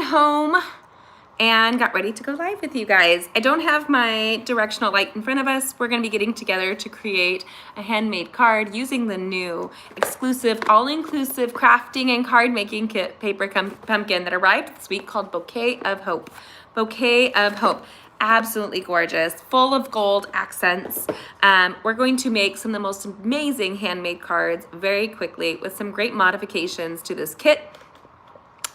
home and got ready to go live with you guys. I don't have my directional light in front of us. We're gonna be getting together to create a handmade card using the new exclusive, all-inclusive crafting and card making kit paper pumpkin that arrived this week called Bouquet of Hope. Bouquet of Hope. Absolutely gorgeous, full of gold accents. We're going to make some of the most amazing handmade cards very quickly with some great modifications to this kit.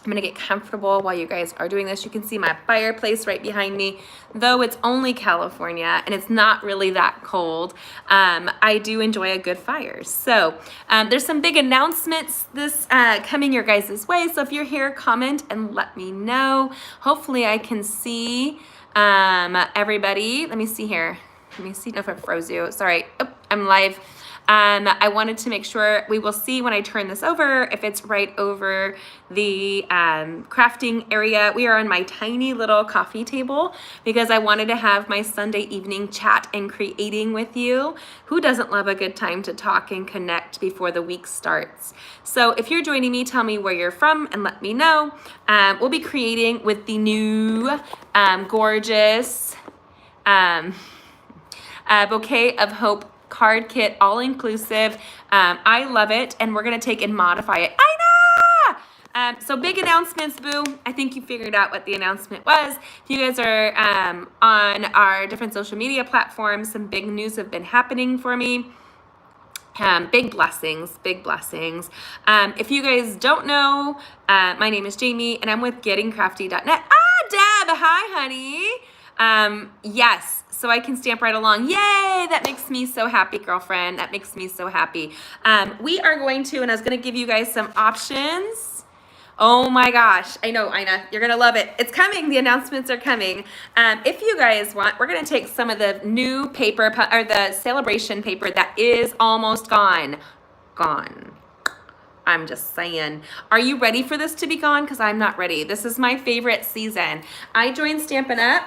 I'm gonna get comfortable while you guys are doing this. You can see my fireplace right behind me. Though it's only California and it's not really that cold, I do enjoy a good fire. So there's some big announcements this coming your guys' way. So if you're here, comment and let me know. Hopefully I can see everybody. Let me see here. Let me see if I froze you. Sorry, oh, I'm live. I wanted to make sure we will see when I turn this over if it's right over the crafting area. We are on my tiny little coffee table because I wanted to have my Sunday evening chat and creating with you. Who doesn't love a good time to talk and connect before the week starts? So if you're joining me, tell me where you're from and let me know. We'll be creating with the new gorgeous Bouquet of Hope card kit, all inclusive. I love it, and we're gonna take and modify it. I know! So big announcements, boo. I think you figured out what the announcement was. If you guys are on our different social media platforms, some big news have been happening for me. Big blessings, big blessings. If you guys don't know, my name is Jamie, and I'm with gettingcrafty.net. Deb, hi, honey. Yes. So I can stamp right along. Yay! That makes me so happy, girlfriend. That makes me so happy. We are going to, and I was going to give you guys some options. Oh my gosh. I know, Ina. You're going to love it. It's coming. The announcements are coming. If you guys want, we're going to take some of the new paper, or the celebration paper that is almost gone. Gone. I'm just saying. Are you ready for this to be gone? Because I'm not ready. This is my favorite season. I joined Stampin' Up!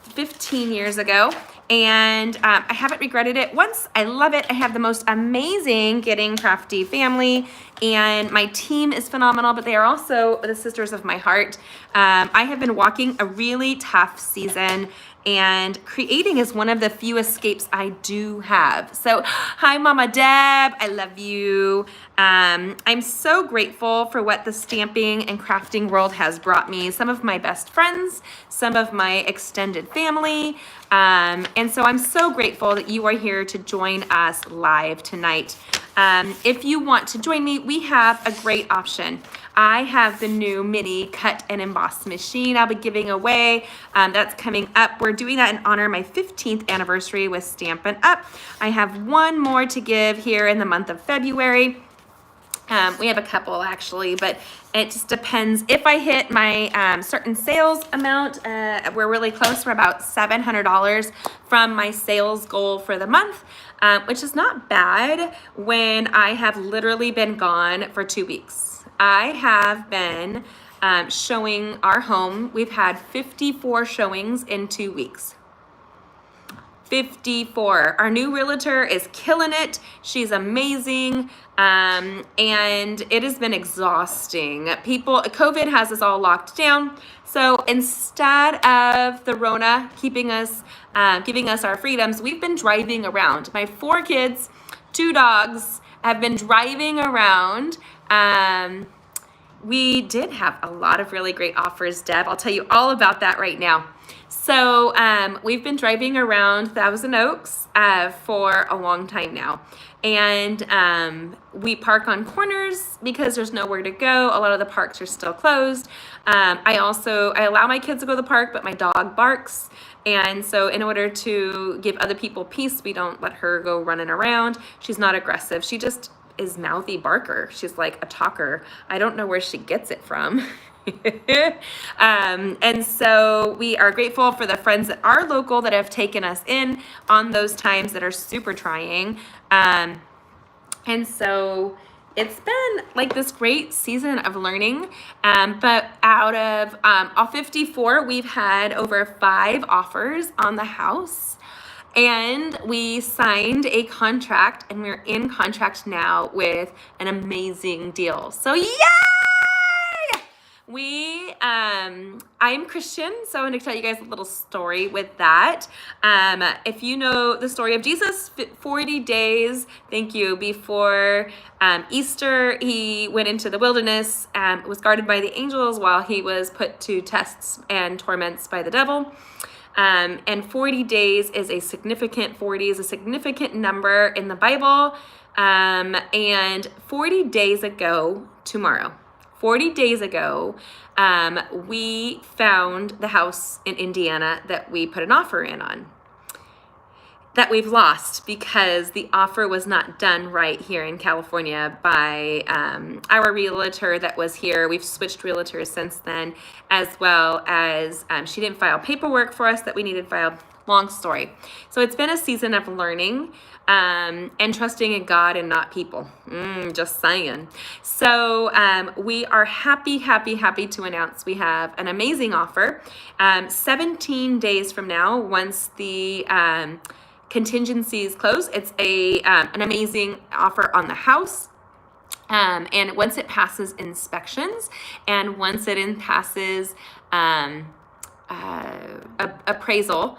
15 years ago, and I haven't regretted it once. I love it. I have the most amazing Getting Crafty family, and my team is phenomenal, but they are also the sisters of my heart. I have been walking a really tough season, and creating is one of the few escapes I do have. So hi, Mama Deb, I love you. I'm so grateful for what the stamping and crafting world has brought me. Some of my best friends, some of my extended family. And so I'm so grateful that you are here to join us live tonight. If you want to join me, we have a great option. I have the new mini cut and emboss machine I'll be giving away. That's coming up. We're doing that in honor of my 15th anniversary with Stampin' Up. I have one more to give here in the month of February. We have a couple actually, but it just depends. If I hit my certain sales amount, we're really close. We're about $700 from my sales goal for the month, which is not bad when I have literally been gone for 2 weeks. I have been showing our home. We've had 54 showings in 2 weeks. 54. Our new realtor is killing it. She's amazing. And it has been exhausting. COVID has us all locked down. So instead of the Rona keeping us, giving us our freedoms, we've been driving around. My 4 kids, 2 dogs have been driving around. We did have a lot of really great offers, Deb. I'll tell you all about that right now. So we've been driving around Thousand Oaks for a long time now. And we park on corners because there's nowhere to go. A lot of the parks are still closed. I allow my kids to go to the park, but my dog barks. And so in order to give other people peace, we don't let her go running around. She's not aggressive. She just is mouthy barker. She's like a talker. I don't know where she gets it from. And so we are grateful for the friends that are local that have taken us in on those times that are super trying. And so it's been like this great season of learning. But out of all 54, we've had over 5 offers on the house. And we signed a contract, and we're in contract now with an amazing deal. So yay! We I'm Christian, so I'm going to tell you guys a little story with that. If you know the story of Jesus, 40 days, thank you, before Easter, he went into the wilderness, was guarded by the angels while he was put to tests and torments by the devil. And 40 days is a significant, 40 is a significant number in the Bible. And 40 days ago tomorrow, 40 days ago, we found the house in Indiana that we put an offer in on, that we've lost because the offer was not done right here in California by our realtor that was here. We've switched realtors since then, as well as she didn't file paperwork for us that we needed filed. Long story. So it's been a season of learning and trusting in God and not people. Just saying. So we are happy to announce we have an amazing offer. 17 days from now, once the contingencies close, it's an amazing offer on the house. And once it passes inspections, and once it passes appraisal,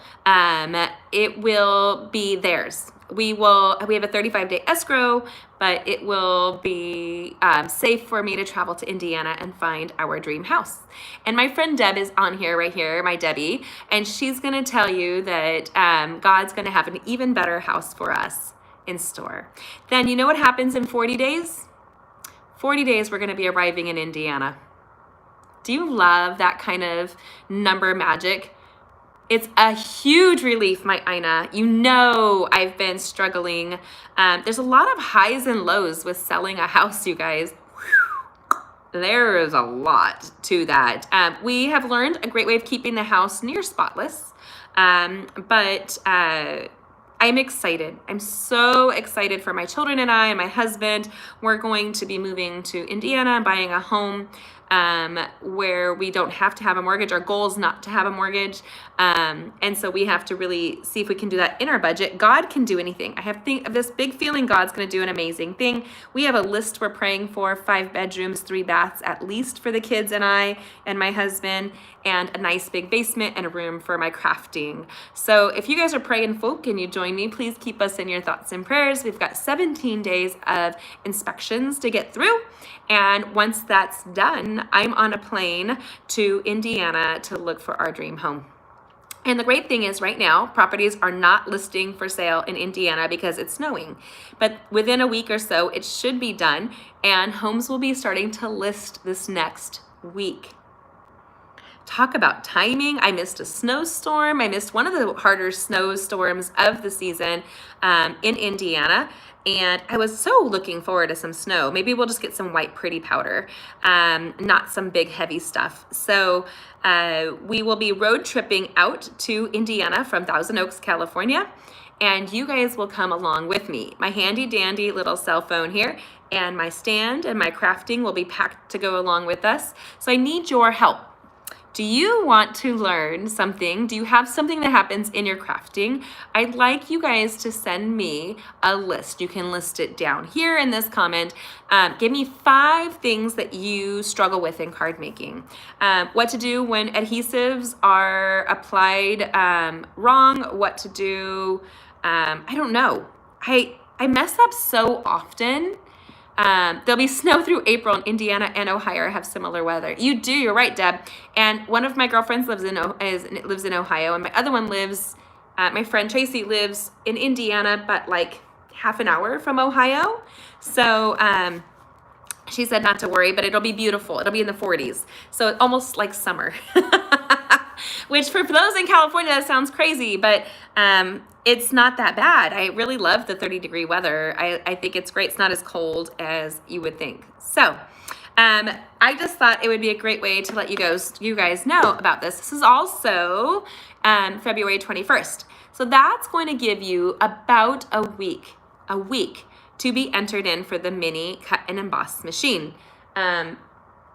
it will be theirs. We have a 35-day escrow, but it will be safe for me to travel to Indiana and find our dream house. And my friend Deb is on here, right here, my Debbie, and she's gonna tell you that God's gonna have an even better house for us in store. Then you know what happens in 40 days? 40 days we're gonna be arriving in Indiana. Do you love that kind of number magic? It's a huge relief, my Ina. You know I've been struggling. There's a lot of highs and lows with selling a house, you guys. There is a lot to that. We have learned a great way of keeping the house near spotless, but I'm excited. I'm so excited for my children and I and my husband. We're going to be moving to Indiana and buying a home where we don't have to have a mortgage. Our goal is not to have a mortgage. And so we have to really see if we can do that in our budget. God can do anything. I have this big feeling God's going to do an amazing thing. We have a list we're praying for: 5 bedrooms, 3 baths at least for the kids and I and my husband, and a nice big basement and a room for my crafting. So if you guys are praying folk and you join me, please keep us in your thoughts and prayers. We've got 17 days of inspections to get through. And once that's done, I'm on a plane to Indiana to look for our dream home. And the great thing is right now, properties are not listing for sale in Indiana because it's snowing. But within a week or so, it should be done, and homes will be starting to list this next week. Talk about timing. I missed a snowstorm. I missed one of the harder snowstorms of the season in Indiana. And I was so looking forward to some snow. Maybe we'll just get some white pretty powder, not some big heavy stuff. So we will be road tripping out to Indiana from Thousand Oaks, California. And you guys will come along with me. My handy dandy little cell phone here and my stand and my crafting will be packed to go along with us. So I need your help. Do you want to learn something? Do you have something that happens in your crafting? I'd like you guys to send me a list. You can list it down here in this comment. Give me 5 things that you struggle with in card making. What to do when adhesives are applied wrong, what to do, I don't know. I mess up so often. There'll be snow through April, and Indiana and Ohio have similar weather. You do, you're right, Deb. And one of my girlfriends lives in Ohio, and my other one lives, my friend Tracy lives in Indiana, but like half an hour from Ohio. So she said not to worry, but it'll be beautiful. It'll be in the 40s. So almost like summer. Which for those in California, that sounds crazy, but it's not that bad. I really love the 30-degree weather. I think it's great. It's not as cold as you would think. So I just thought it would be a great way to let you guys know about this. This is also February 21st. So that's going to give you about a week to be entered in for the mini cut and emboss machine.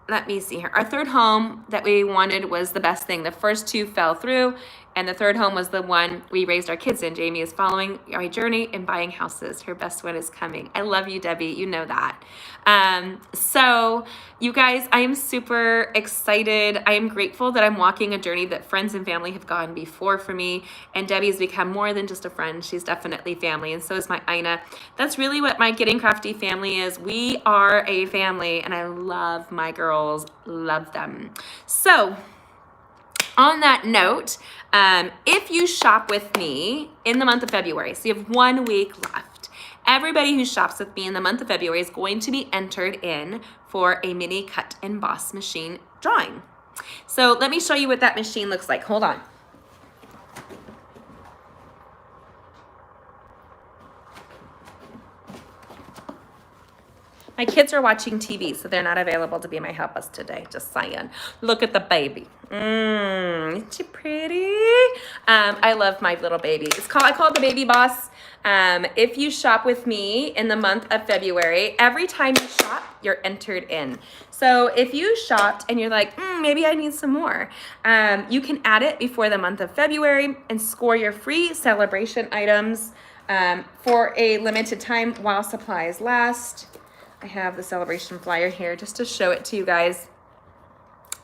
Let me see here. Our third home that we wanted was the best thing. The first 2 fell through, And the third home was the one we raised our kids in. Jamie is following my journey in buying houses. Her best one is coming. I love you, Debbie. You know that. So you guys, I am super excited. I am grateful that I'm walking a journey that friends and family have gone before for me. And Debbie's become more than just a friend. She's definitely family. And so is my Ina. That's really what my Getting Crafty family is. We are a family, and I love my girls. Love them. So on that note, if you shop with me in the month of February, so you have 1 week left, everybody who shops with me in the month of February is going to be entered in for a mini cut emboss machine drawing. So let me show you what that machine looks like. Hold on. My kids are watching TV, so they're not available to be my helpers today. Just saying. Look at the baby. Isn't she pretty? I love my little baby. I call it the baby boss. If you shop with me in the month of February, every time you shop, you're entered in. So if you shopped and you're like, maybe I need some more, you can add it before the month of February and score your free celebration items for a limited time while supplies last. I have the celebration flyer here just to show it to you guys.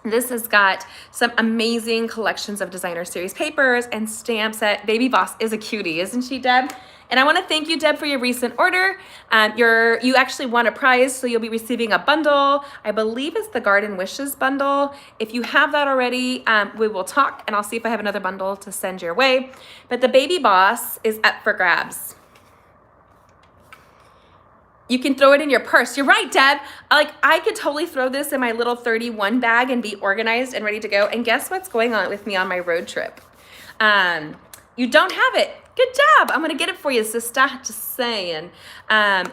This has got some amazing collections of designer series papers and stamps. That Baby Boss is a cutie, isn't she, Deb? And I want to thank you, Deb, for your recent order. You actually won a prize, so you'll be receiving a bundle. I believe it's the Garden Wishes bundle. If you have that already, we will talk, and I'll see if I have another bundle to send your way. But the Baby Boss is up for grabs. You can throw it in your purse. You're right, Deb. I could totally throw this in my little 31 bag and be organized and ready to go. And guess what's going on with me on my road trip? You don't have it. Good job. I'm going to get it for you, sister. Just saying.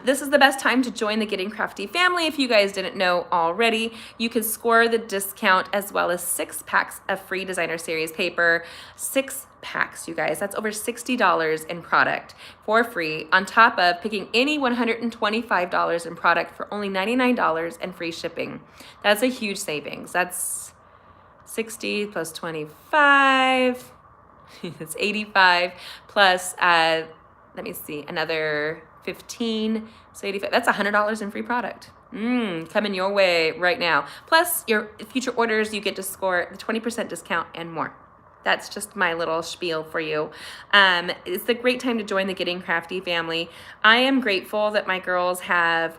This is the best time to join the Getting Crafty family. If you guys didn't know already, you can score the discount as well as 6 packs of free designer series paper. 6 packs, you guys. That's over $60 in product for free, on top of picking any $125 in product for only $99 and free shipping. That's a huge savings. That's 60 plus 25. It's 85 plus, let me see, another 15. So 85. That's $100 in free product. Coming your way right now. Plus your future orders, you get to score the 20% discount and more. That's just my little spiel for you. It's a great time to join the Getting Crafty family. I am grateful that my girls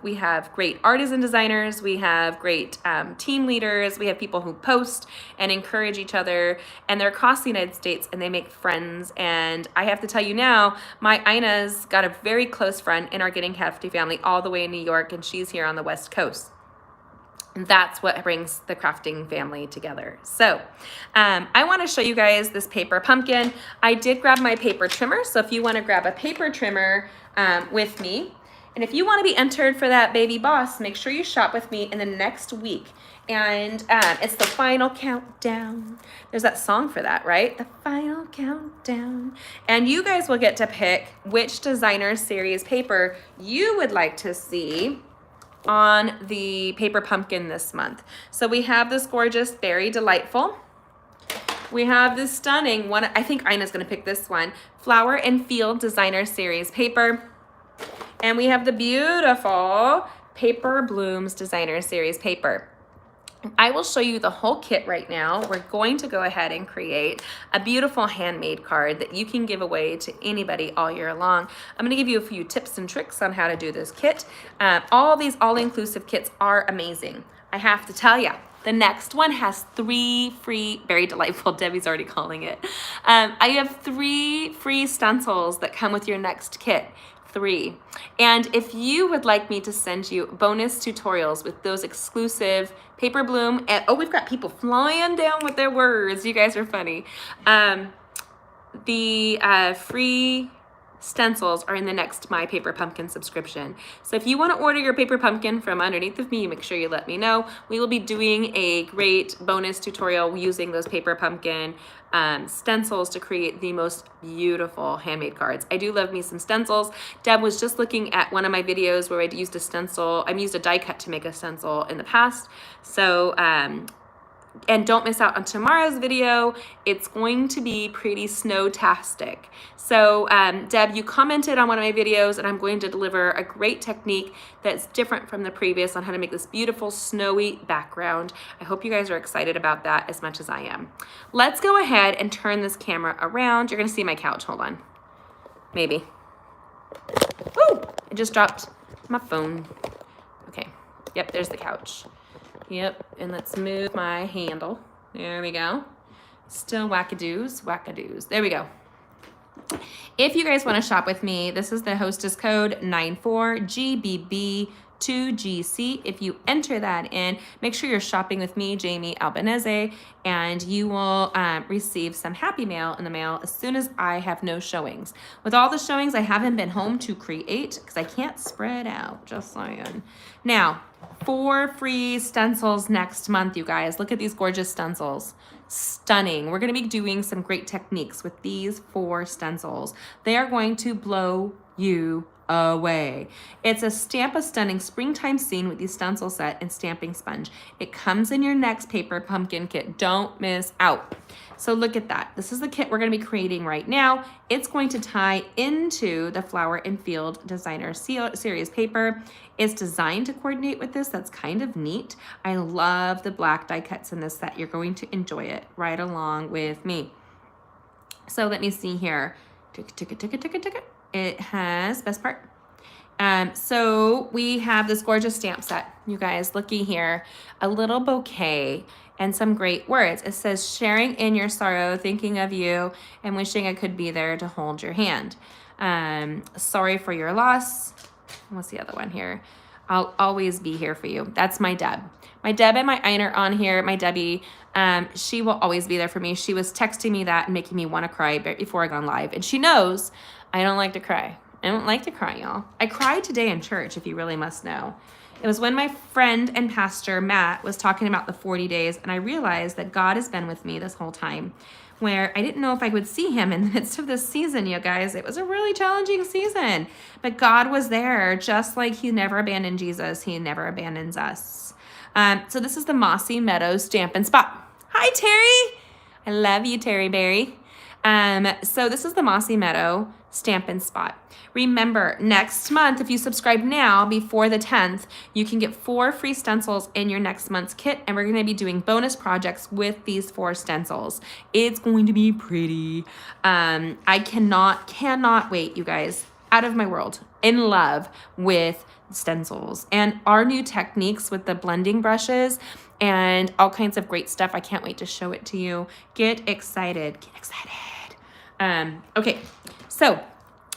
we have great artisan designers, we have great team leaders, we have people who post and encourage each other, and they're across the United States, and they make friends. And I have to tell you now, my Ina's got a very close friend in our Getting Crafty family all the way in New York, and she's here on the West Coast. That's what brings the crafting family together. So I want to show you guys this paper pumpkin. I did grab my paper trimmer. So if you want to grab a paper trimmer with me, and if you want to be entered for that Baby Boss, make sure you shop with me in the next week. And it's the final countdown. There's that song for that, right? The final countdown. And you guys will get to pick which designer series paper you would like to see on the paper pumpkin this month. So we have this gorgeous Berry Delightful. We have this stunning one, I think Ina's gonna pick this one, Flower and Field Designer Series paper. And we have the beautiful Paper Blooms Designer Series paper. I will show you the whole kit right now. We're going to go ahead and create a beautiful handmade card that you can give away to anybody all year long. I'm gonna give you a few tips and tricks on how to do this kit. All these all-inclusive kits are amazing. I have to tell you, the next one has 3 free, Very Delightful, Debbie's already calling it. I have 3 free stencils that come with your next kit. 3. And if you would like me to send you bonus tutorials with those exclusive paper bloom, and we've got people flying down with their words. You guys are funny. The free stencils are in the next My Paper Pumpkin subscription. So if you want to order your paper pumpkin from underneath of me, make sure you let me know. We will be doing a great bonus tutorial using those paper pumpkin stencils to create the most beautiful handmade cards. I do love me some stencils. Deb was just looking at one of my videos where I'd used a stencil. I've used a die cut to make a stencil in the past. So And don't miss out on tomorrow's video. It's going to be pretty snow-tastic. So Deb, you commented on one of my videos, and I'm going to deliver a great technique that's different from the previous on how to make this beautiful snowy background. I hope you guys are excited about that as much as I am. Let's go ahead and turn this camera around. You're gonna see my couch, hold on. Maybe. Woo! I just dropped my phone. Okay, yep, there's the couch. Yep, and let's move my handle. There we go. Still wackadoos, wackadoos. There we go. If you guys want to shop with me, this is the hostess code 94GBB2GC. If you enter that in, make sure you're shopping with me, Jamie Albanese, and you will receive some happy mail in the mail as soon as I have no showings. With all the showings, I haven't been home to create because I can't spread out, just saying. Now, 4 free stencils next month, you guys. Look at these gorgeous stencils. Stunning. We're going to be doing some great techniques with these 4 stencils. They are going to blow you away. It's a Stamp a Stunning Springtime Scene with the stencil set and stamping sponge. It comes in your next paper pumpkin kit. Don't miss out. So look at that. This is the kit we're going to be creating right now. It's going to tie into the Flower and Field Designer Series paper. It's designed to coordinate with this. That's kind of neat. I love the black die cuts in this set. You're going to enjoy it right along with me. So let me see here. It has, best part. So we have this gorgeous stamp set, you guys, looky here, a little bouquet and some great words. It says, sharing in your sorrow, thinking of you, and wishing I could be there to hold your hand. Sorry for your loss. What's the other one here? I'll always be here for you. That's my Deb. My Deb and my Einer on here, my Debbie, she will always be there for me. She was texting me that and making me want to cry before I gone live. And she knows I don't like to cry. I don't like to cry, y'all. I cried today in church, if you really must know. It was when my friend and pastor, Matt, was talking about the 40 days, and I realized that God has been with me this whole time, where I didn't know if I would see him in the midst of this season, you guys. It was a really challenging season, but God was there, just like he never abandoned Jesus. He never abandons us. So this is the Mossy Meadows Stampin' Spot. Hi, Terry. I love you, Terry Berry. So this is the Mossy Meadow Stampin' Spot. Remember, next month, if you subscribe now before the 10th, you can get 4 free stencils in your next month's kit, and we're going to be doing bonus projects with these 4 stencils. It's going to be pretty. I cannot wait, you guys. Out of my world. In love with stencils and our new techniques with the blending brushes and all kinds of great stuff. I can't wait to show it to you. Get excited. Get excited. Okay, so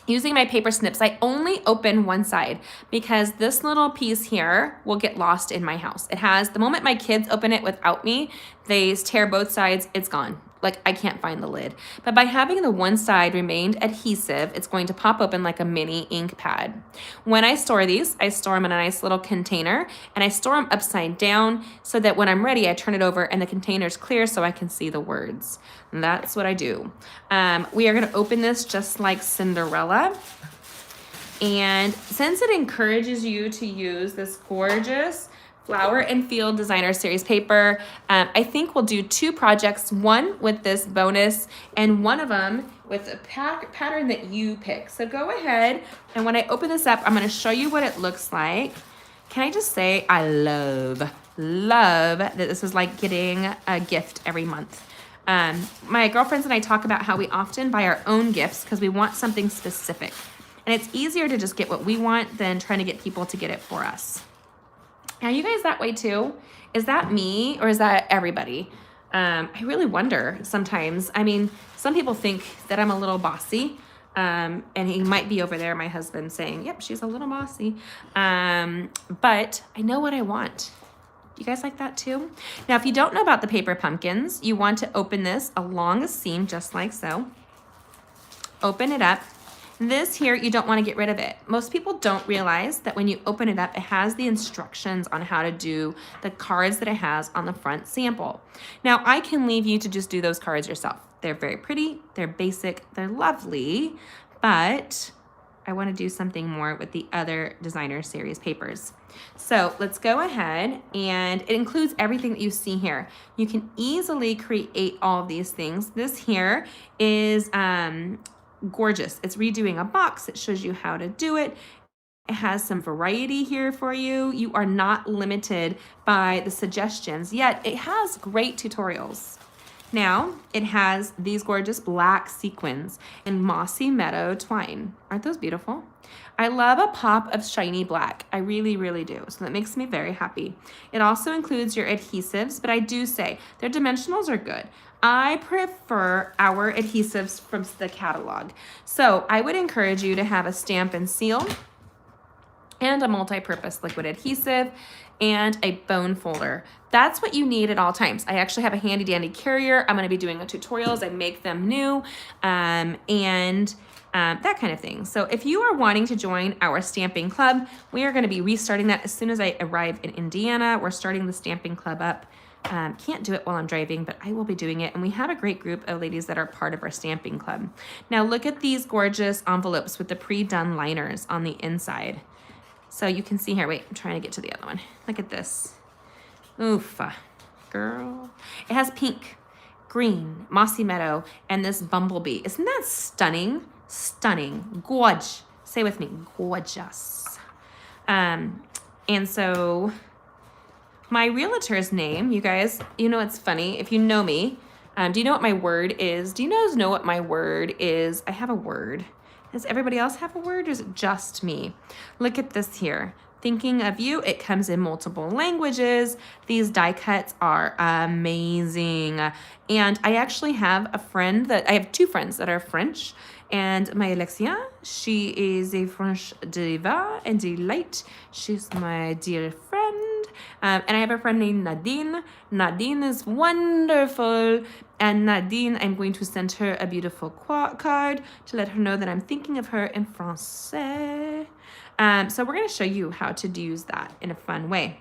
using my paper snips, I only open one side because this little piece here will get lost in my house. It has, the moment my kids open it without me, they tear both sides, it's gone. Like, I can't find the lid. But by having the one side remained adhesive, it's going to pop open like a mini ink pad. When I store these, I store them in a nice little container, and I store them upside down so that when I'm ready, I turn it over and the container's clear so I can see the words. And that's what I do. We are gonna open this just like Cinderella. And since it encourages you to use this gorgeous Flower and Field Designer Series paper, I think we'll do 2 projects, one with this bonus and one of them with a pattern that you pick. So go ahead, and when I open this up, I'm gonna show you what it looks like. Can I just say I love that this is like getting a gift every month. My girlfriends and I talk about how we often buy our own gifts because we want something specific. And it's easier to just get what we want than trying to get people to get it for us. Are you guys that way too? Is that me or is that everybody? I really wonder sometimes. I mean, some people think that I'm a little bossy, and he might be over there, my husband, saying, yep, she's a little bossy. But I know what I want. You guys like that too? Now, if you don't know about the paper pumpkins, you want to open this along a seam just like so. Open it up. This here, you don't want to get rid of it. Most people don't realize that when you open it up, it has the instructions on how to do the cards that it has on the front sample. Now, I can leave you to just do those cards yourself. They're very pretty, they're basic, they're lovely, but I want to do something more with the other designer series papers. So let's go ahead, and it includes everything that you see here. You can easily create all of these things. This here is gorgeous. It's redoing a box. It shows you how to do it. It has some variety here for you. You are not limited by the suggestions, yet it has great tutorials. Now, it has these gorgeous black sequins and mossy meadow twine. Aren't those beautiful? I love a pop of shiny black. I really, really do. So that makes me very happy. It also includes your adhesives, but I do say their dimensionals are good. I prefer our adhesives from the catalog. So I would encourage you to have a stamp and seal and a multi-purpose liquid adhesive and a bone folder. That's what you need at all times. I actually have a handy dandy carrier. I'm gonna be doing a tutorial as I make them new that kind of thing. So if you are wanting to join our stamping club, we are gonna be restarting that as soon as I arrive in Indiana. We're starting the stamping club up. Can't do it while I'm driving, but I will be doing it. And we have a great group of ladies that are part of our stamping club. Now look at these gorgeous envelopes with the pre-done liners on the inside. So you can see here, wait, I'm trying to get to the other one. Look at this. Oof, girl. It has pink, green, mossy meadow, and this bumblebee. Isn't that stunning? Stunning, gorge. Say with me, gorgeous. And so my realtor's name, you guys, you know, it's funny. If you know me, do you know what my word is? Do you guys know what my word is? I have a word. Does everybody else have a word, or is it just me? Look at this here. Thinking of you, it comes in multiple languages. These die cuts are amazing. And I actually have I have two friends that are French. And my Alexia, she is a French diva and delight. She's my dear friend. And I have a friend named Nadine. Nadine is wonderful. And Nadine, I'm going to send her a beautiful card to let her know that I'm thinking of her in Francais. So we're going to show you how to use that in a fun way.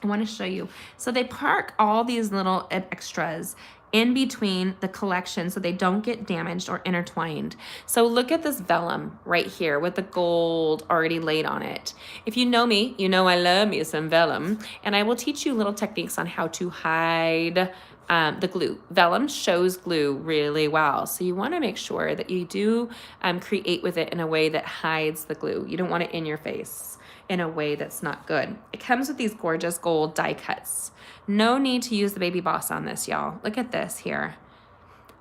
I want to show you. So they park all these little extras in between the collection so they don't get damaged or intertwined. So look at this vellum right here with the gold already laid on it. If you know me, you know I love me some vellum, and I will teach you little techniques on how to hide the glue. Vellum shows glue really well, so you want to make sure that you do create with it in a way that hides the glue. You don't want it in your face in a way that's not good. It comes with these gorgeous gold die cuts. No need to use the baby boss on this, y'all. Look at this here.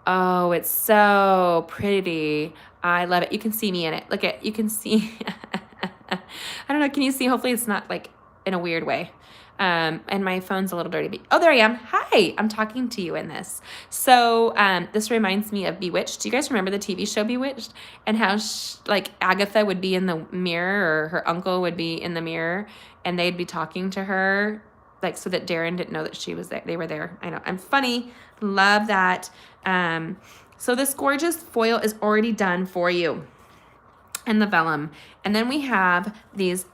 Oh, it's so pretty. I love it. You can see me in it. Look at, you can see, I don't know, can you see? Hopefully it's not like in a weird way. And my phone's a little dirty. Oh, there I am. Hi, I'm talking to you in this. So this reminds me of Bewitched. Do you guys remember the TV show Bewitched? And how like Agatha would be in the mirror, or her uncle would be in the mirror, and they'd be talking to her, like so that Darren didn't know that she was there. They were there. I know, I'm funny. Love that. So this gorgeous foil is already done for you, and the vellum. And then we have these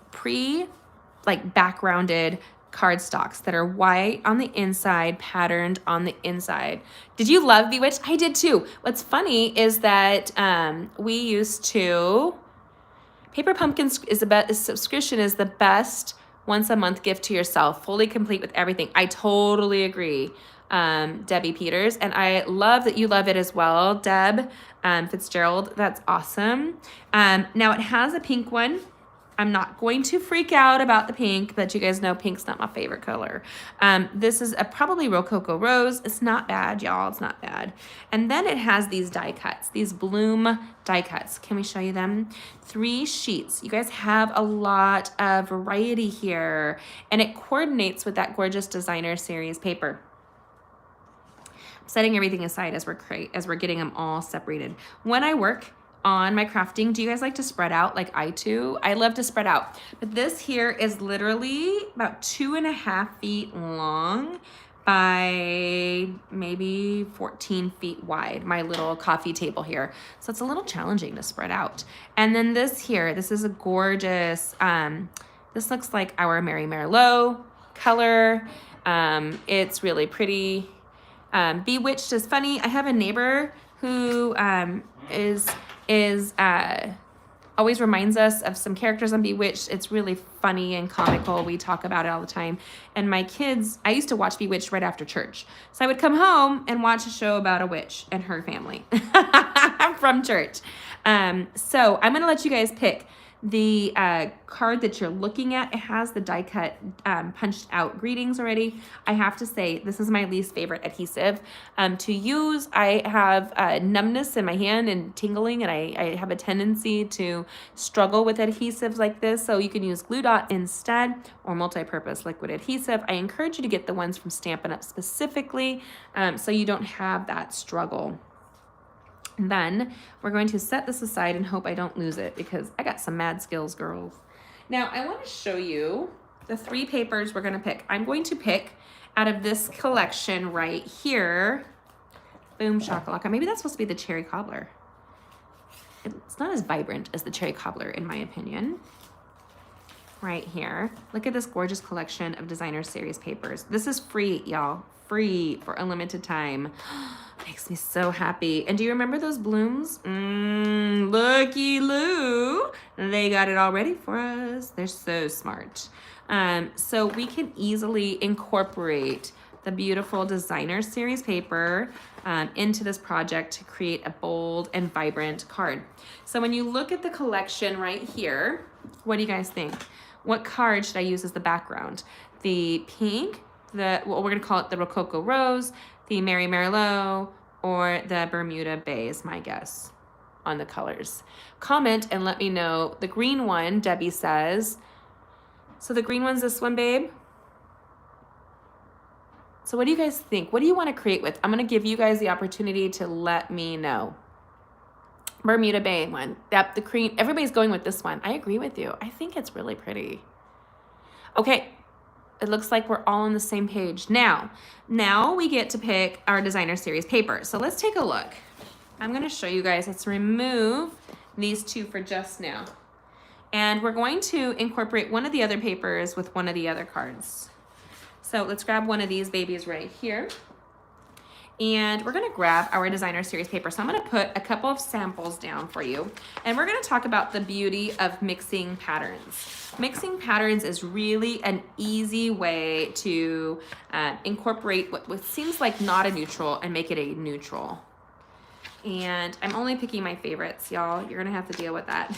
backgrounded cardstocks that are white on the inside, patterned on the inside. Did you love Bewitched? I did too. What's funny is that we used to, Paper Pumpkins subscription is the best once a month gift to yourself, fully complete with everything. I totally agree, Debbie Peters. And I love that you love it as well, Deb Fitzgerald. That's awesome. Now it has a pink one. I'm not going to freak out about the pink, but you guys know pink's not my favorite color. This is probably Rococo Rose. It's not bad, y'all. It's not bad. And then it has these die cuts, these bloom die cuts. Can we show you them? 3 sheets. You guys have a lot of variety here, and it coordinates with that gorgeous designer series paper. I'm setting everything aside as we're getting them all separated. When I work on my crafting, do you guys like to spread out like I do? I love to spread out. But this here is literally about 2.5 feet long by maybe 14 feet wide, my little coffee table here. So it's a little challenging to spread out. And then this here, this is a gorgeous, this looks like our Mary Merlot color. It's really pretty. Bewitched is funny. I have a neighbor who is always reminds us of some characters on Bewitched. It's really funny and comical. We talk about it all the time. And my kids, I used to watch Bewitched right after church. So I would come home and watch a show about a witch and her family from church. So I'm going to let you guys pick the card that you're looking at. It has the die cut punched out greetings already. I have to say, this is my least favorite adhesive to use. I have numbness in my hand and tingling, and I have a tendency to struggle with adhesives like this. So you can use glue dot instead, or multi-purpose liquid adhesive. I encourage you to get the ones from Stampin' Up specifically, so you don't have that struggle. And then we're going to set this aside and hope I don't lose it, because I got some mad skills, girls. Now I want to show you the 3 papers we're going to pick. I'm going to pick out of this collection right here. Boom shakalaka. Maybe that's supposed to be the cherry cobbler. It's not as vibrant as the cherry cobbler in my opinion. Right here. Look at this gorgeous collection of designer series papers. This is free, y'all. Free for a limited time. Makes me so happy. And do you remember those blooms? Looky Lou. They got it all ready for us. They're so smart. So we can easily incorporate the beautiful designer series paper into this project to create a bold and vibrant card. So when you look at the collection right here, what do you guys think? What card should I use as the background? The pink, well, we're gonna call it the Rococo Rose, the Mary Merlot, or the Bermuda Bay is my guess on the colors. Comment and let me know. The green one, Debbie says. So the green one's this one, babe? So what do you guys think? What do you want to create with? I'm gonna give you guys the opportunity to let me know. Bermuda Bay one. Yep, the cream, everybody's going with this one. I agree with you. I think it's really pretty. Okay. It looks like we're all on the same page. Now we get to pick our designer series paper. So let's take a look. I'm going to show you guys. Let's remove these 2 for just now. And we're going to incorporate one of the other papers with one of the other cards. So let's grab one of these babies right here. And we're going to grab our designer series paper. So I'm going to put a couple of samples down for you. And we're going to talk about the beauty of mixing patterns. Mixing patterns is really an easy way to incorporate what seems like not a neutral and make it a neutral. And I'm only picking my favorites, y'all. You're going to have to deal with that.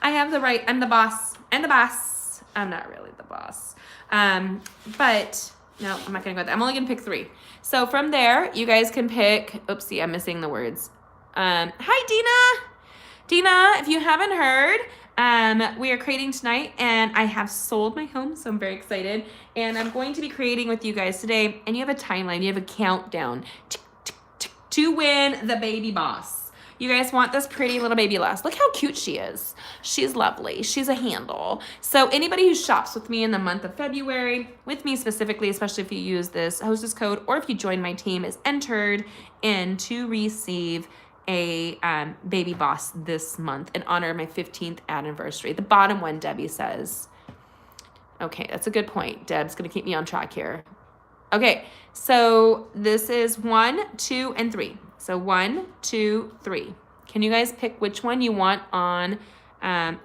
I have the right. I'm the boss. I'm the boss. I'm not really the boss. But no, I'm not going to go there. I'm only going to pick 3. So from there, you guys can pick. Oopsie, I'm missing the words. Hi, Dina. Dina, if you haven't heard, we are creating tonight, and I have sold my home, so I'm very excited. And I'm going to be creating with you guys today, and you have a timeline, you have a countdown to win the baby boss. You guys want this pretty little baby boss. Look how cute she is. She's lovely. She's a handle. So anybody who shops with me in the month of February, with me specifically, especially if you use this hostess code, or if you join my team, is entered in to receive a baby boss this month in honor of my 15th anniversary. The bottom one, Debbie says. Okay, that's a good point. Deb's gonna keep me on track here. Okay, so this is 1, 2, and 3. So 1, 2, 3. Can you guys pick which one you want on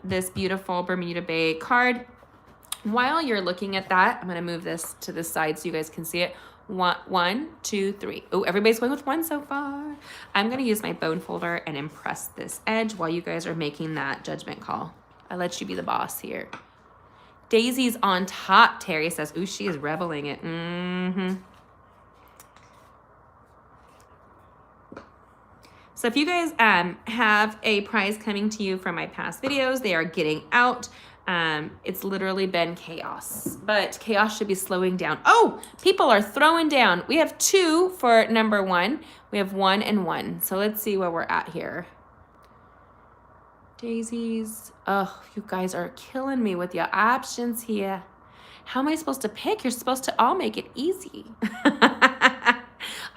this beautiful Bermuda Bay card? While you're looking at that, I'm gonna move this to the side so you guys can see it. 1, 2, 3. Oh, everybody's going with 1 so far. I'm gonna use my bone folder and impress this edge while you guys are making that judgment call. I let you be the boss here. Daisy's on top, Terry says. Ooh, she is reveling it. So if you guys have a prize coming to you from my past videos, they are getting out. It's literally been chaos, but chaos should be slowing down. Oh, people are throwing down. We have 2 for number 1. We have 1 and 1. So let's see where we're at here. Daisies. Oh, you guys are killing me with your options here. How am I supposed to pick? You're supposed to all make it easy. I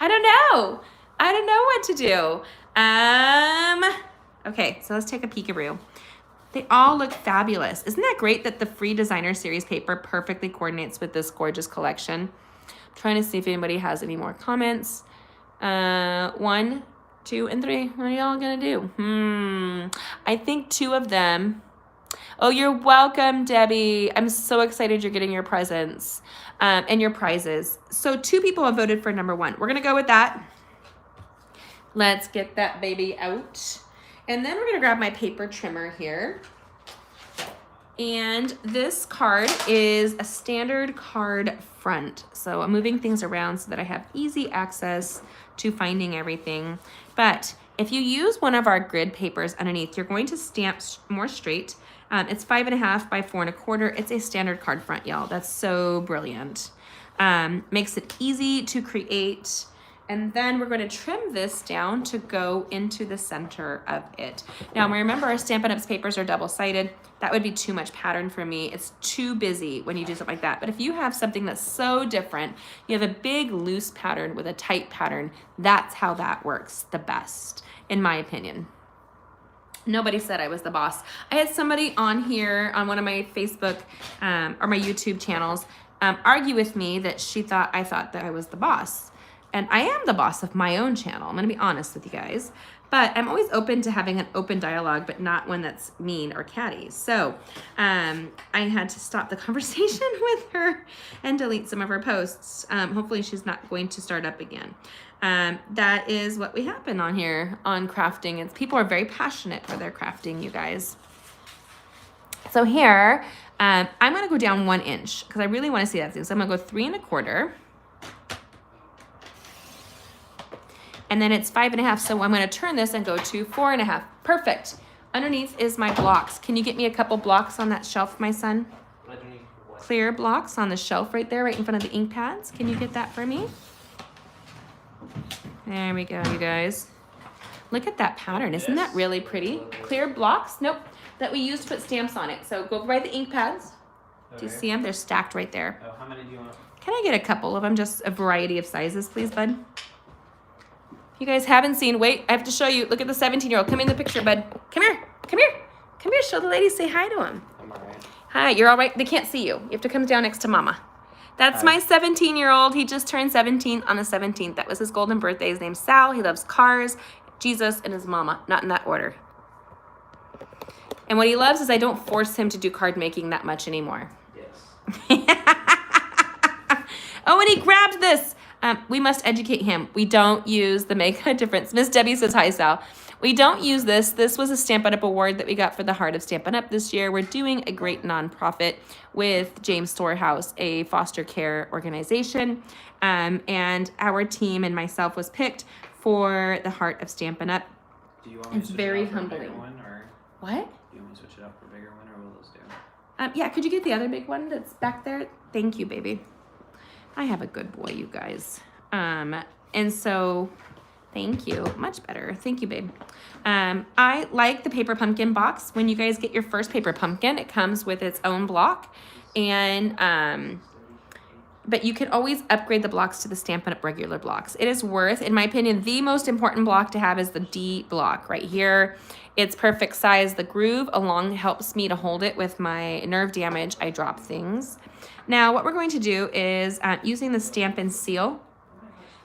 don't know. I don't know what to do. Okay, so let's take a peekaroo. They all look fabulous. Isn't that great that the free designer series paper perfectly coordinates with this gorgeous collection? I'm trying to see if anybody has any more comments. 1, 2 and 3. What are y'all gonna do? I think 2 of them. Oh, you're welcome, Debbie. I'm so excited you're getting your presents and your prizes. So 2 people have voted for number 1. We're gonna go with that. Let's get that baby out. And then we're gonna grab my paper trimmer here. And this card is a standard card front. So I'm moving things around so that I have easy access to finding everything. But if you use one of our grid papers underneath, you're going to stamp more straight. It's 5.5 by 4 1/4. It's a standard card front, y'all. That's so brilliant. Makes it easy to create. And then we're going to trim this down to go into the center of it. Now, remember our Stampin' Up's papers are double-sided. That would be too much pattern for me. It's too busy when you do something like that. But if you have something that's so different, you have a big loose pattern with a tight pattern, that's how that works the best, in my opinion. Nobody said I was the boss. I had somebody on here on one of my Facebook or my YouTube channels argue with me that I thought that I was the boss. And I am the boss of my own channel. I'm gonna be honest with you guys. But I'm always open to having an open dialogue, but not one that's mean or catty. So I had to stop the conversation with her and delete some of her posts. Hopefully she's not going to start up again. That is what we happen on here on crafting. People are very passionate for their crafting, you guys. So here, I'm gonna go down 1 inch because I really wanna see that. So I'm gonna go 3 1/4. And then it's 5.5, so I'm gonna turn this and go to 4.5. Perfect. Underneath is my blocks. Can you get me a couple blocks on that shelf, my son? Clear blocks on the shelf right there, right in front of the ink pads. Can you get that for me? There we go, you guys. Look at that pattern. Isn't that really pretty? Clear blocks, nope, that we use to put stamps on it. So go by the ink pads. Do you see them? They're stacked right there. Oh, how many do you want? Can I get a couple of them, just a variety of sizes, please, bud? You guys haven't seen, wait, I have to show you. Look at the 17-year-old. Come in the picture, bud. Come here, come here. Come here, show the ladies, say hi to him. I'm all right. Hi, you're all right? They can't see you. You have to come down next to mama. That's Hi. my 17-year-old. He just turned 17 on the 17th. That was his golden birthday. His name's Sal. He loves cars, Jesus, and his mama. Not in that order. And what he loves is I don't force him to do card making that much anymore. Yes. Oh, and he grabbed this. We must educate him. We don't use the Make a Difference. Miss Debbie says, hi, Sal. We don't use this. This was a Stampin' Up award that we got for the Heart of Stampin' Up this year. We're doing a great nonprofit with James Storehouse, a foster care organization. And our team and myself was picked for the Heart of Stampin' Up. Do you want me to switch very it out for a humbling. bigger one, or What? do you want me to switch it out for a bigger one, or will those do? Yeah, could you get the other big one that's back there? Thank you, baby. I have a good boy, you guys. And so, thank you. Much better. Thank you, babe. I like the paper pumpkin box. When you guys get your first paper pumpkin, it comes with its own block. And, but you can always upgrade the blocks to the Stampin' Up regular blocks. It is worth, in my opinion, the most important block to have is the D block right here. It's perfect size. The groove along helps me to hold it with my nerve damage. I drop things. Now, what we're going to do is using the Stampin' Seal,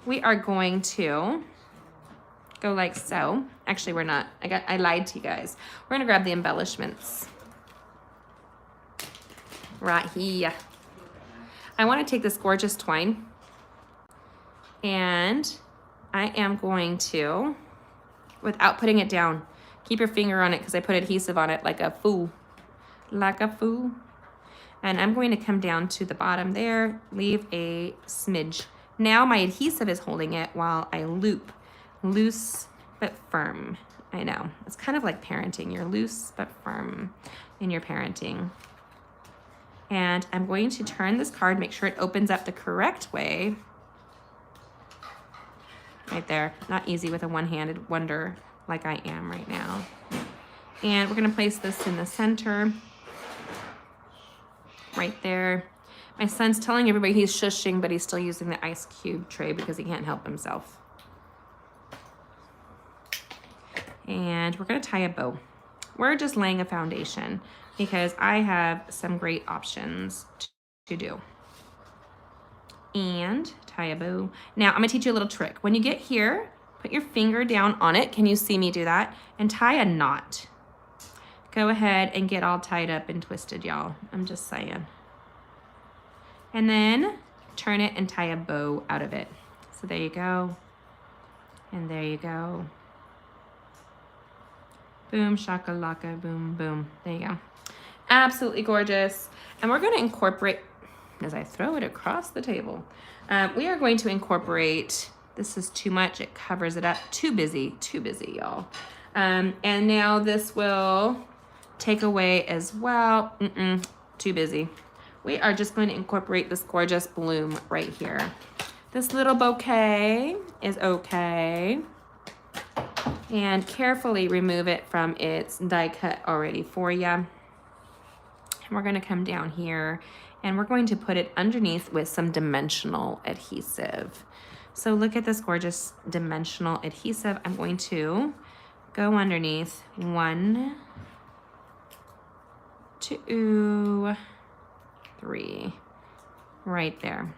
we are going to go like so. Actually, we're not. I lied to you guys. We're gonna grab the embellishments right here. I want to take this gorgeous twine, and I am going to, without putting it down, keep your finger on it because I put adhesive on it like a fool. Like a fool. And I'm going to come down to the bottom there, leave a smidge. Now my adhesive is holding it while I loop. Loose but firm. I know. It's kind of like parenting. You're loose but firm in your parenting. And I'm going to turn this card, make sure it opens up the correct way. Right there. Not easy with a one-handed wonder like I am right now. And we're going to place this in the center. Right there. My son's telling everybody he's shushing, but he's still using the ice cube tray because he can't help himself. And we're going to tie a bow. We're just laying a foundation because I have some great options to do. And tie a bow. Now, I'm going to teach you a little trick. When you get here, Put your finger down on it. Can you see me do that? And tie a knot. Go ahead and get all tied up and twisted, y'all. I'm just saying. And then turn it and tie a bow out of it. So there you go. And there you go. Boom, shakalaka, boom, boom. There you go. Absolutely gorgeous. And we're going to incorporate, as I throw it across the table, we are going to incorporate, this is too much, it covers it up. Too busy, y'all. And now this will take away as well. Too busy. We are just going to incorporate this gorgeous bloom right here. This little bouquet is okay. And carefully remove it from its die cut already for you. And we're going to come down here and we're going to put it underneath with some dimensional adhesive. So look at this gorgeous dimensional adhesive. I'm going to go underneath 1, 2, 3, right there.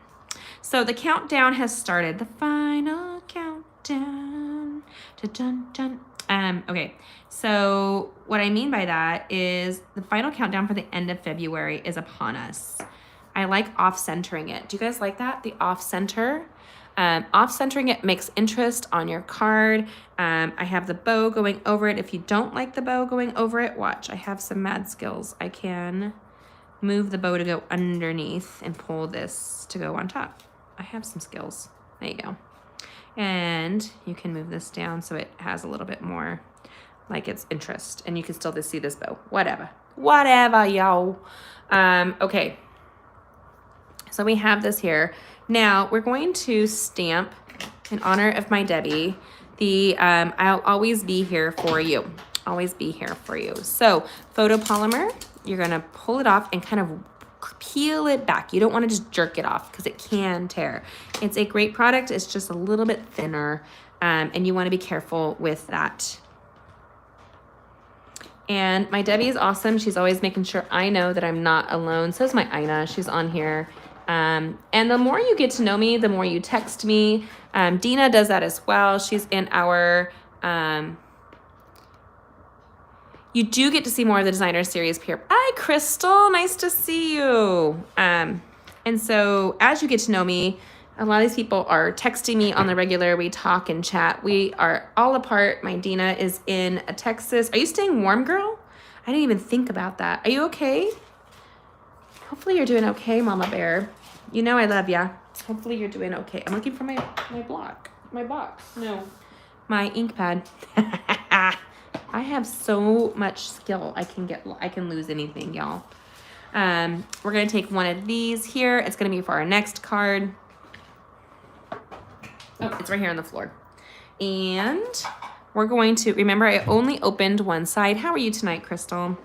So the countdown has started. The final countdown. Dun, dun, dun. Okay, so what I mean by that is the final countdown for the end of February is upon us. I like off-centering it. Do you guys like that? The off-center? Off-centering it makes interest on your card. I have the bow going over it. If you don't like the bow going over it, watch. I have some mad skills. I can move the bow to go underneath and pull this to go on top. I have some skills. There you go. And you can move this down so it has a little bit more like its interest. And you can still just see this bow. Whatever, yo. Okay. So we have this here. Now we're going to stamp in honor of my Debbie. The I'll always be here for you. Always be here for you. So photopolymer, you're gonna pull it off and kind of peel it back. You don't want to just jerk it off because it can tear. It's a great product. It's just a little bit thinner, and you want to be careful with that. And my Debbie is awesome. She's always making sure I know that I'm not alone. So is my Ina. She's on here. And the more you get to know me, the more you text me. Dina does that as well. She's in our... you do get to see more of the designer series here. Hi, Crystal. Nice to see you. And so as you get to know me, a lot of these people are texting me on the regular. We talk and chat. We are all apart. My Dina is in Texas. Are you staying warm, girl? I didn't even think about that. Are you okay? Hopefully you're doing okay, Mama Bear. You know I love ya. Hopefully you're doing okay. I'm looking for my box. No, my ink pad. I have so much skill. I can lose anything, y'all. We're gonna take one of these here. It's gonna be for our next card. Oh, it's right here on the floor. And we're going to, remember I only opened one side. How are you tonight, Crystal?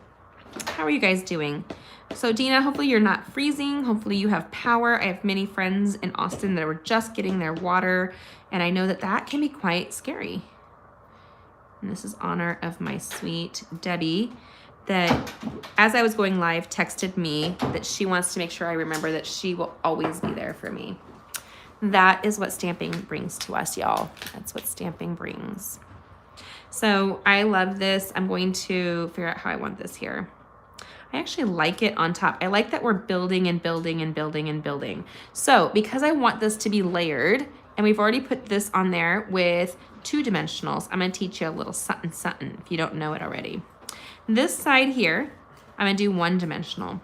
How are you guys doing? So Dina, hopefully you're not freezing. Hopefully you have power. I have many friends in Austin that were just getting their water, and I know that that can be quite scary. And this is honor of my sweet Debbie that, as I was going live, texted me that she wants to make sure I remember that she will always be there for me. That is what stamping brings to us, y'all. That's what stamping brings. So I love this. I'm going to figure out how I want this here. I actually like it on top. I like that we're building and building and building and building. So because I want this to be layered, and we've already put this on there with 2 dimensionals, I'm gonna teach you a little something something if you don't know it already. This side here, I'm gonna do 1 dimensional.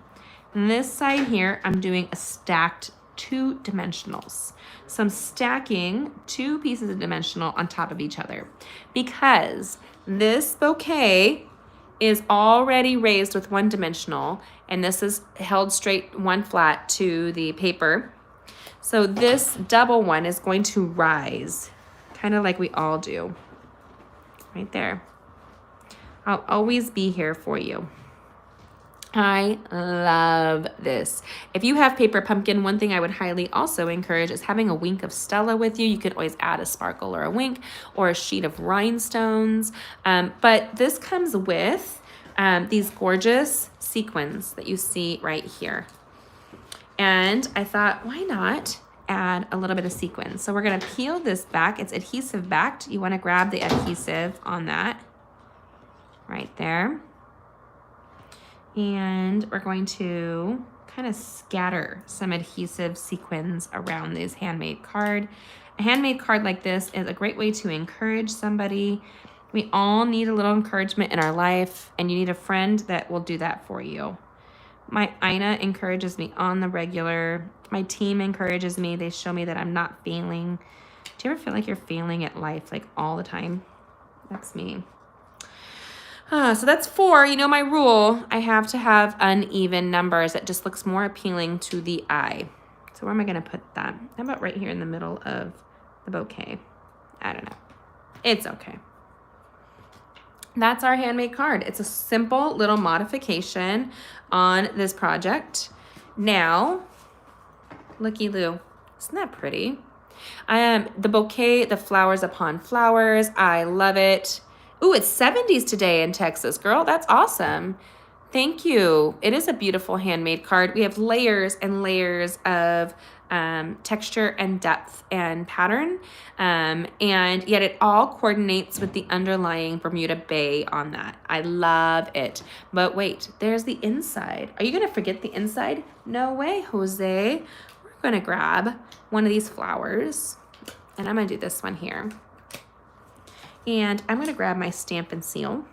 And this side here, I'm doing a stacked 2 dimensionals. So I'm stacking 2 pieces of dimensional on top of each other because this bouquet is already raised with 1 dimensional, and this is held straight 1 flat to the paper. So this double one is going to rise, kind of like we all do, right there. I'll always be here for you. I love this. If you have paper pumpkin, one thing I would highly also encourage is having a wink of Stella with you. You can always add a sparkle or a wink or a sheet of rhinestones. But this comes with these gorgeous sequins that you see right here. And I thought, why not add a little bit of sequins. So we're gonna peel this back. It's adhesive backed. You wanna grab the adhesive on that right there. And we're going to kind of scatter some adhesive sequins around this handmade card. A handmade card like this is a great way to encourage somebody. We all need a little encouragement in our life, and you need a friend that will do that for you. My Ina encourages me on the regular. My team encourages me. They show me that I'm not failing. Do you ever feel like you're failing at life like all the time? That's me. So that's 4. You know my rule. I have to have uneven numbers. It just looks more appealing to the eye. So where am I going to put that? How about right here in the middle of the bouquet? I don't know. It's okay. That's our handmade card. It's a simple little modification on this project. Now, looky-loo. Isn't that pretty? The bouquet, the flowers upon flowers. I love it. Ooh, it's 70s today in Texas, girl. That's awesome. Thank you. It is a beautiful handmade card. We have layers and layers of texture and depth and pattern, and yet it all coordinates with the underlying Bermuda Bay on that. I love it. But wait, there's the inside. Are you gonna forget the inside? No way, Jose. We're gonna grab one of these flowers, and I'm gonna do this one here. And I'm gonna grab my stamp and seal.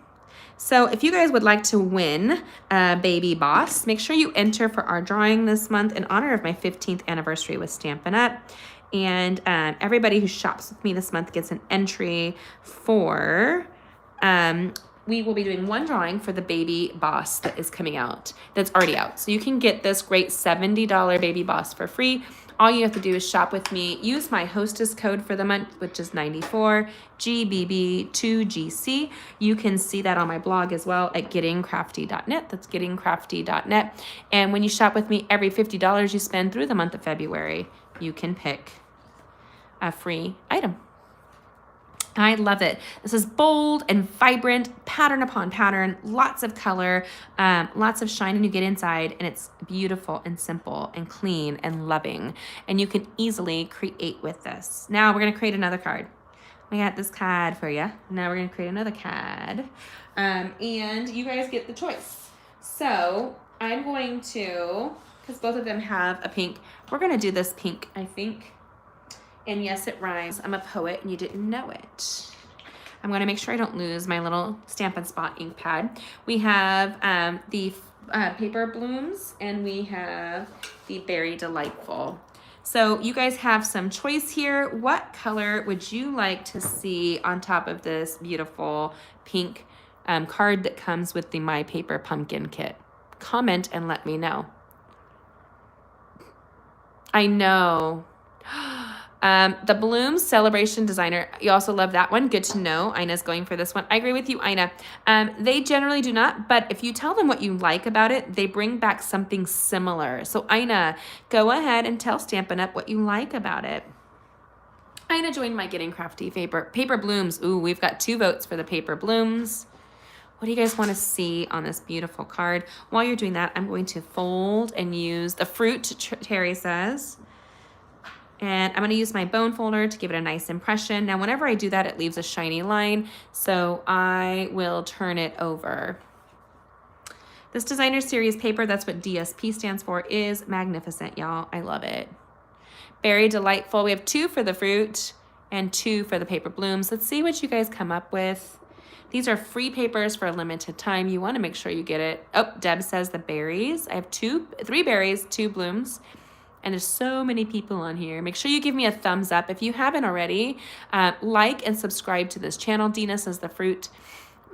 So if you guys would like to win a baby boss, make sure you enter for our drawing this month in honor of my 15th anniversary with Stampin' Up. And everybody who shops with me this month gets an entry for, we will be doing one drawing for the baby boss that is coming out, that's already out. So you can get this great $70 baby boss for free. All you have to do is shop with me. Use my hostess code for the month, which is 94GBB2GC. You can see that on my blog as well at gettingcrafty.net. That's gettingcrafty.net. And when you shop with me, every $50 you spend through the month of February, you can pick a free item. I love it. This is bold and vibrant, pattern upon pattern, lots of color, lots of shine when you get inside, and it's beautiful and simple and clean and loving. And you can easily create with this. Now we're gonna create another card. We got this card for you. Now we're gonna create another card. And you guys get the choice. So I'm going to, because both of them have a pink, we're gonna do this pink, I think. And yes, it rhymes. I'm a poet and you didn't know it. I'm gonna make sure I don't lose my little Stampin' Spot ink pad. We have the paper blooms and we have the Berry Delightful. So you guys have some choice here. What color would you like to see on top of this beautiful pink card that comes with the My Paper Pumpkin kit? Comment and let me know. I know. The Blooms Celebration Designer. You also love that one. Good to know. Ina's going for this one. I agree with you, Ina. They generally do not, but if you tell them what you like about it, they bring back something similar. So Ina, go ahead and tell Stampin' Up what you like about it. Ina joined my Getting Crafty Paper Blooms. Ooh, we've got 2 votes for the Paper Blooms. What do you guys want to see on this beautiful card? While you're doing that, I'm going to fold and use the fruit, Terry says. And I'm going to use my bone folder to give it a nice impression. Now, whenever I do that, it leaves a shiny line, so I will turn it over. This Designer Series paper, that's what DSP stands for, is magnificent, y'all. I love it. Very delightful. We have 2 for the fruit and 2 for the paper blooms. Let's see what you guys come up with. These are free papers for a limited time. You want to make sure you get it. Oh, Deb says the berries. I have 3 berries, 2 blooms. And there's so many people on here. Make sure you give me a thumbs up. If you haven't already, like and subscribe to this channel. Dina says the fruit.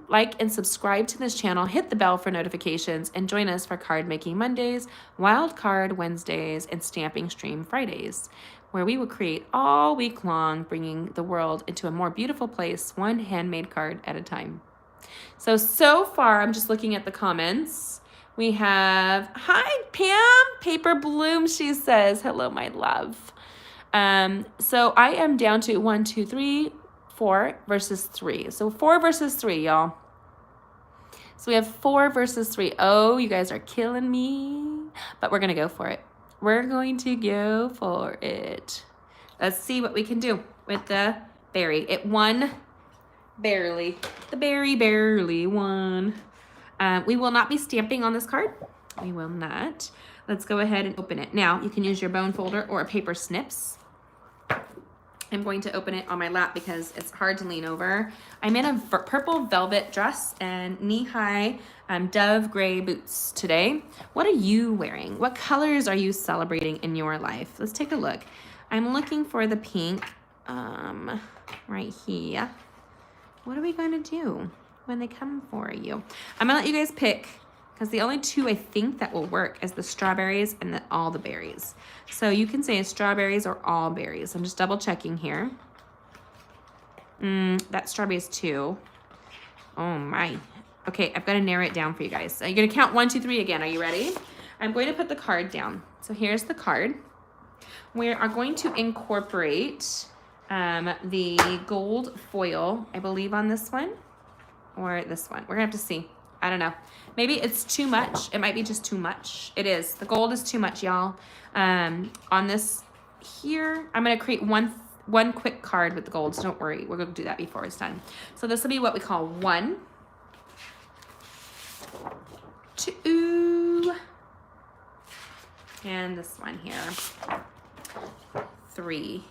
Like and subscribe to this channel. Hit the bell for notifications and join us for Card Making Mondays, Wild Card Wednesdays, and Stamping Stream Fridays, where we will create all week long, bringing the world into a more beautiful place, one handmade card at a time. So far, I'm just looking at the comments. We have, hi, Pam, Paper Bloom, she says, hello, my love. So I am down to 1, 2, 3, 4 versus 3. So 4 versus 3, y'all. So we have 4 versus 3. Oh, you guys are killing me, but we're going to go for it. We're going to go for it. Let's see what we can do with the berry. It won barely. The berry barely won. We will not be stamping on this card. We will not. Let's go ahead and open it. Now, you can use your bone folder or a paper snips. I'm going to open it on my lap because it's hard to lean over. I'm in a purple velvet dress and knee-high dove gray boots today. What are you wearing? What colors are you celebrating in your life? Let's take a look. I'm looking for the pink right here. What are we going to do when they come for you? I'm gonna let you guys pick because the only two I think that will work is the strawberries and all the berries. So you can say strawberries or all berries. I'm just double checking here. That strawberries too. Oh my. Okay, I've got to narrow it down for you guys. So you're gonna count 1, 2, 3 again. Are you ready? I'm going to put the card down. So here's the card. We are going to incorporate the gold foil, I believe, on this one or this one. We're gonna have to see. I don't know. Maybe it's too much. It might be just too much. It is. The gold is too much, y'all. On this here, I'm gonna create one quick card with the gold, so don't worry. We're gonna do that before it's done. So this will be what we call 1, 2, and this one here, 3.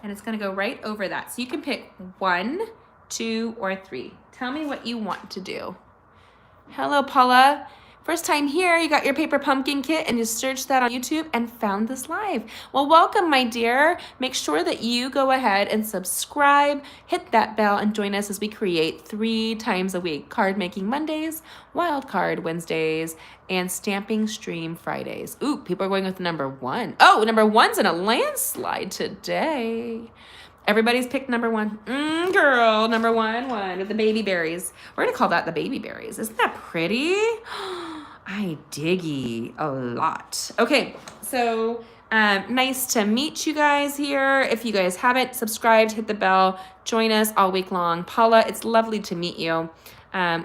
And it's gonna go right over that. So you can pick 1, 2, or 3. Tell me what you want to do. Hello, Paula. First time here, you got your paper pumpkin kit and you searched that on YouTube and found this live. Well, welcome, my dear. Make sure that you go ahead and subscribe, hit that bell, and join us as we create 3 times a week. Card making Mondays, wild card Wednesdays, and stamping stream Fridays. Ooh, people are going with number 1. Oh, number 1's in a landslide today. Everybody's picked number 1. Girl, number 1 with the baby berries. We're gonna call that the baby berries. Isn't that pretty? I diggy a lot. Okay, so nice to meet you guys here. If you guys haven't subscribed, hit the bell, join us all week long. Paula, it's lovely to meet you.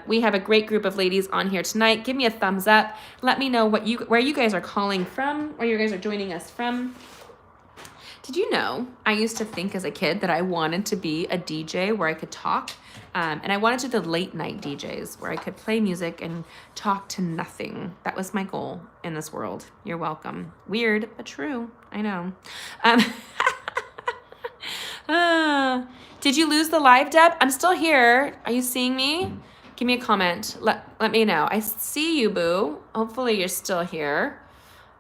We have a great group of ladies on here tonight. Give me a thumbs up. Let me know where you guys are calling from, where you guys are joining us from. Did you know I used to think as a kid that I wanted to be a DJ where I could talk? And I wanted to do the late night DJs where I could play music and talk to nothing. That was my goal in this world. You're welcome. Weird, but true. I know. Did you lose the live, Deb? I'm still here. Are you seeing me? Give me a comment. Let me know. I see you, boo. Hopefully you're still here.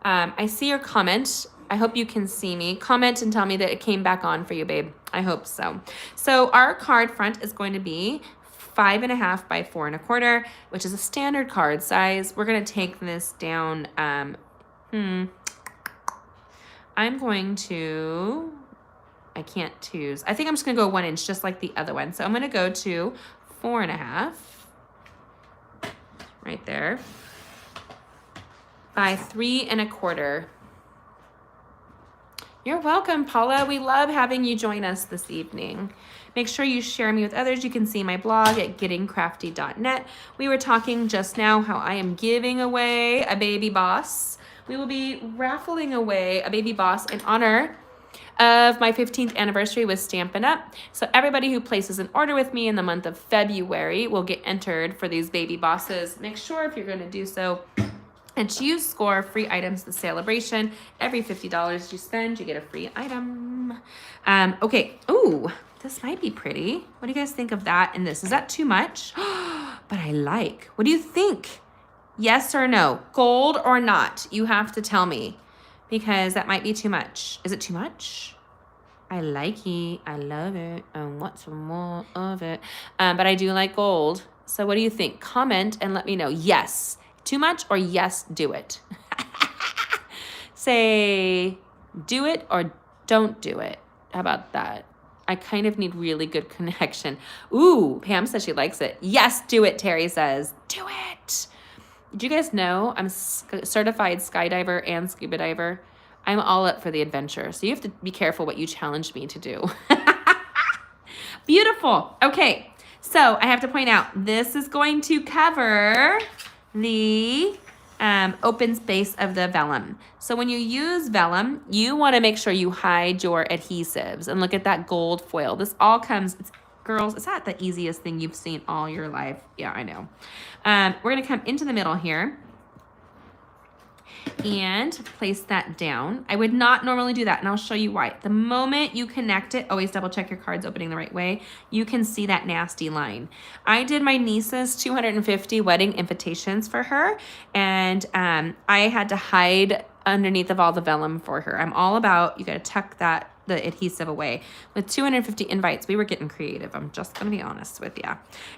I see your comment. I hope you can see me. Comment and tell me that it came back on for you, babe. I hope so. So our card front is going to be 5.5 by 4 1/4, which is a standard card size. We're gonna take this down. I'm going to, I can't choose. I think I'm just gonna go 1 inch, just like the other one. So I'm gonna go to 4.5, right there, by 3 1/4. You're welcome, Paula. We love having you join us this evening. Make sure you share me with others. You can see my blog at gettingcrafty.net. We were talking just now how I am giving away a baby boss. We will be raffling away a baby boss in honor of my 15th anniversary with Stampin' UP. So everybody who places an order with me in the month of February will get entered for these baby bosses. Make sure if you're going to do so, and choose score free items the celebration. Every $50 you spend, you get a free item. Okay. Ooh, this might be pretty. What do you guys think of that and this? Is that too much? But I like. What do you think? Yes or no? Gold or not? You have to tell me because that might be too much. Is it too much? I like it. I love it. I want some more of it. But I do like gold. So what do you think? Comment and let me know. Yes. Too much or yes, do it. Say do it or don't do it. How about that? I kind of need really good connection. Ooh, Pam says she likes it. Yes, do it, Terry says. Do it. Did you guys know I'm certified skydiver and scuba diver? I'm all up for the adventure. So you have to be careful what you challenge me to do. Beautiful. Okay, so I have to point out, this is going to cover the open space of the vellum. So when you use vellum, you want to make sure you hide your adhesives. And look at that gold foil. This all comes, girls, is that the easiest thing you've seen all your life? Yeah, I know. We're going to come into the middle here and place that down. I would not normally do that, and I'll show you why. The moment you connect it, always double check your card's opening the right way, you can see that nasty line. I did my niece's 250 wedding invitations for her, and I had to hide underneath of all the vellum for her. I'm all about, you gotta tuck the adhesive away. With 250 invites, we were getting creative. I'm just gonna be honest with you.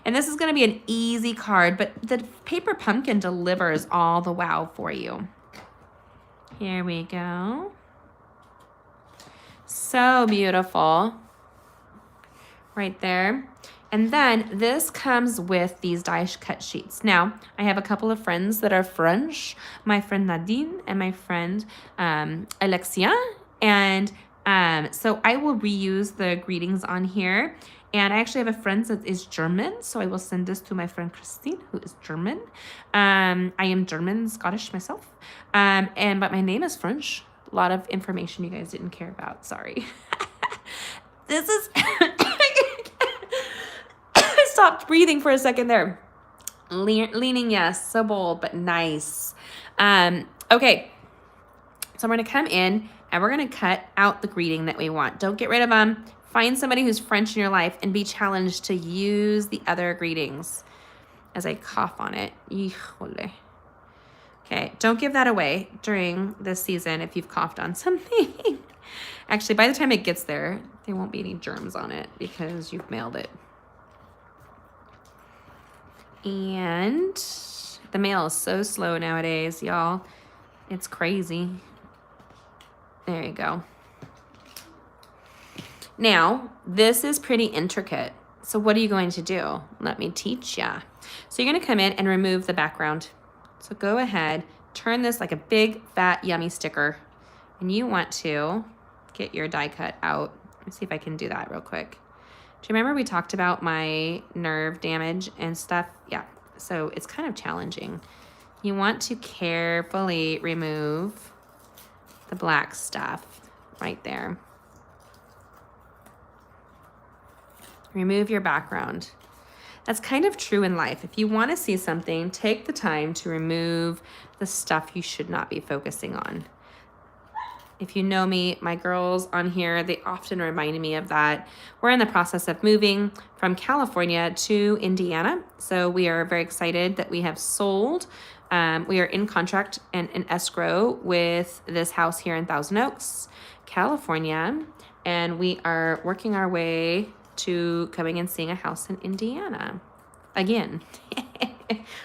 And this is gonna be an easy card, but the paper pumpkin delivers all the wow for you. Here we go. So beautiful. Right there. And then this comes with these die cut sheets. Now, I have a couple of friends that are French, my friend Nadine and my friend Alexia. And so I will reuse the greetings on here. And I actually have a friend that is German, so I will send this to my friend Christine, who is German. I am German, Scottish myself, but my name is French. A lot of information you guys didn't care about, sorry. This is, I stopped breathing for a second there. Leaning, yes, so bold, but nice. Okay, so we're gonna come in and we're gonna cut out the greeting that we want. Don't get rid of them. Find somebody who's French in your life and be challenged to use the other greetings. As I cough on it. Okay, don't give that away during this season if you've coughed on something. Actually, by the time it gets there won't be any germs on it because you've mailed it. And the mail is so slow nowadays, y'all. It's crazy. There you go. Now, this is pretty intricate. So what are you going to do? Let me teach ya. So you're gonna come in and remove the background. So go ahead, turn this like a big, fat, yummy sticker. And you want to get your die cut out. Let me see if I can do that real quick. Do you remember we talked about my nerve damage and stuff? Yeah, so it's kind of challenging. You want to carefully remove the black stuff right there. Remove your background. That's kind of true in life. If you want to see something, take the time to remove the stuff you should not be focusing on. If you know me, my girls on here, they often remind me of that. We're in the process of moving from California to Indiana. So we are very excited that we have sold. We are in contract and in escrow with this house here in Thousand Oaks, California. And we are working our way to coming and seeing a house in Indiana. Again,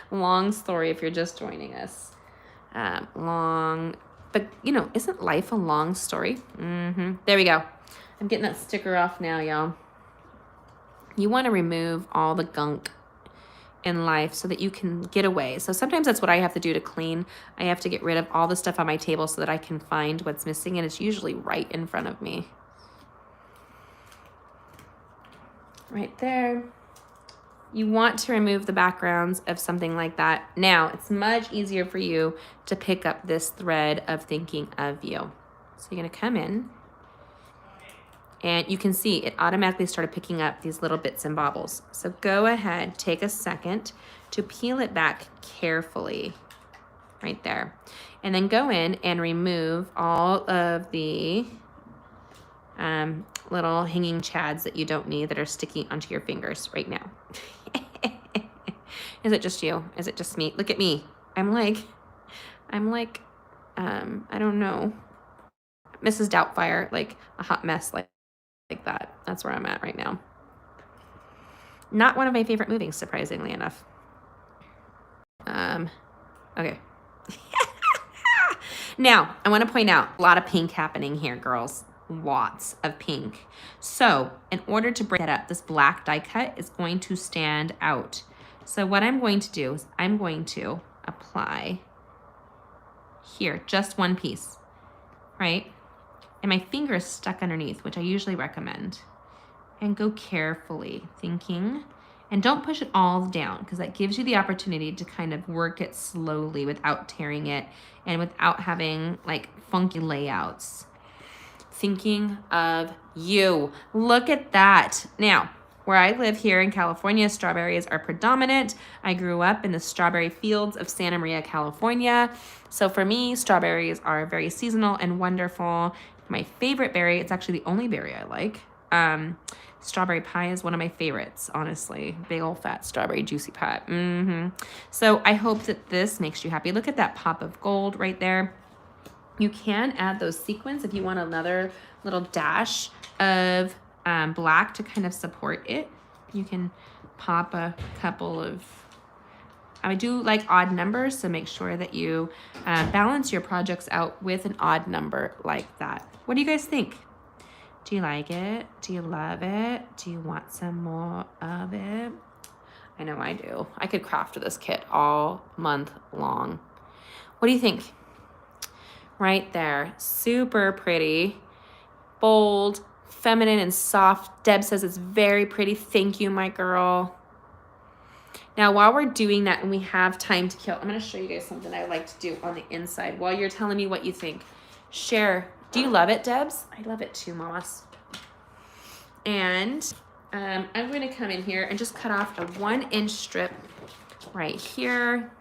long story if you're just joining us. But you know, isn't life a long story? There we go. I'm getting that sticker off now, y'all. You want to remove all the gunk in life so that you can get away. So sometimes that's what I have to do to clean. I have to get rid of all the stuff on my table so that I can find what's missing, and it's usually right in front of me. Right there. You want to remove the backgrounds of something like that. Now, it's much easier for you to pick up this thread of thinking of you. So you're gonna come in and you can see it automatically started picking up these little bits and bobbles. So go ahead, take a second to peel it back carefully, right there. And then go in and remove all of the little hanging chads that you don't need that are sticking onto your fingers right now. Is it just you? Is it just me? Look at me. I'm like, I don't know, Mrs. Doubtfire, like a hot mess like that. That's where I'm at right now. Not one of my favorite movies, surprisingly enough. Okay. Now, I want to point out a lot of pink happening here, girls. Lots of pink. So in order to break that up, this black die cut is going to stand out. So what I'm going to do is I'm going to apply here, just one piece, right? And my finger is stuck underneath, which I usually recommend. And go carefully, thinking And don't push it all down because that gives you the opportunity to kind of work it slowly without tearing it and without having like funky layouts. Thinking of you. Look at that. Now, where I live here in California, strawberries are predominant. I grew up in the strawberry fields of Santa Maria, California. So for me, strawberries are very seasonal and wonderful. My favorite berry, it's actually the only berry I like. Strawberry pie is one of my favorites, honestly. Big old fat strawberry juicy pie. So I hope that this makes you happy. Look at that pop of gold right there. You can add those sequins if you want another little dash of black to kind of support it. You can pop a couple of, I do like odd numbers, so make sure that you balance your projects out with an odd number like that. What do you guys think? Do you like it? Do you love it? Do you want some more of it? I know I do. I could craft this kit all month long. What do you think? Right there, super pretty, bold, feminine and soft. Deb says it's very pretty. Thank you, my girl. Now, while we're doing that and we have time to kill, I'm gonna show you guys something I like to do on the inside while you're telling me what you think. Share. Do you love it, Debs? I love it too, mamas. And I'm gonna come in here and just cut off a 1-inch strip right here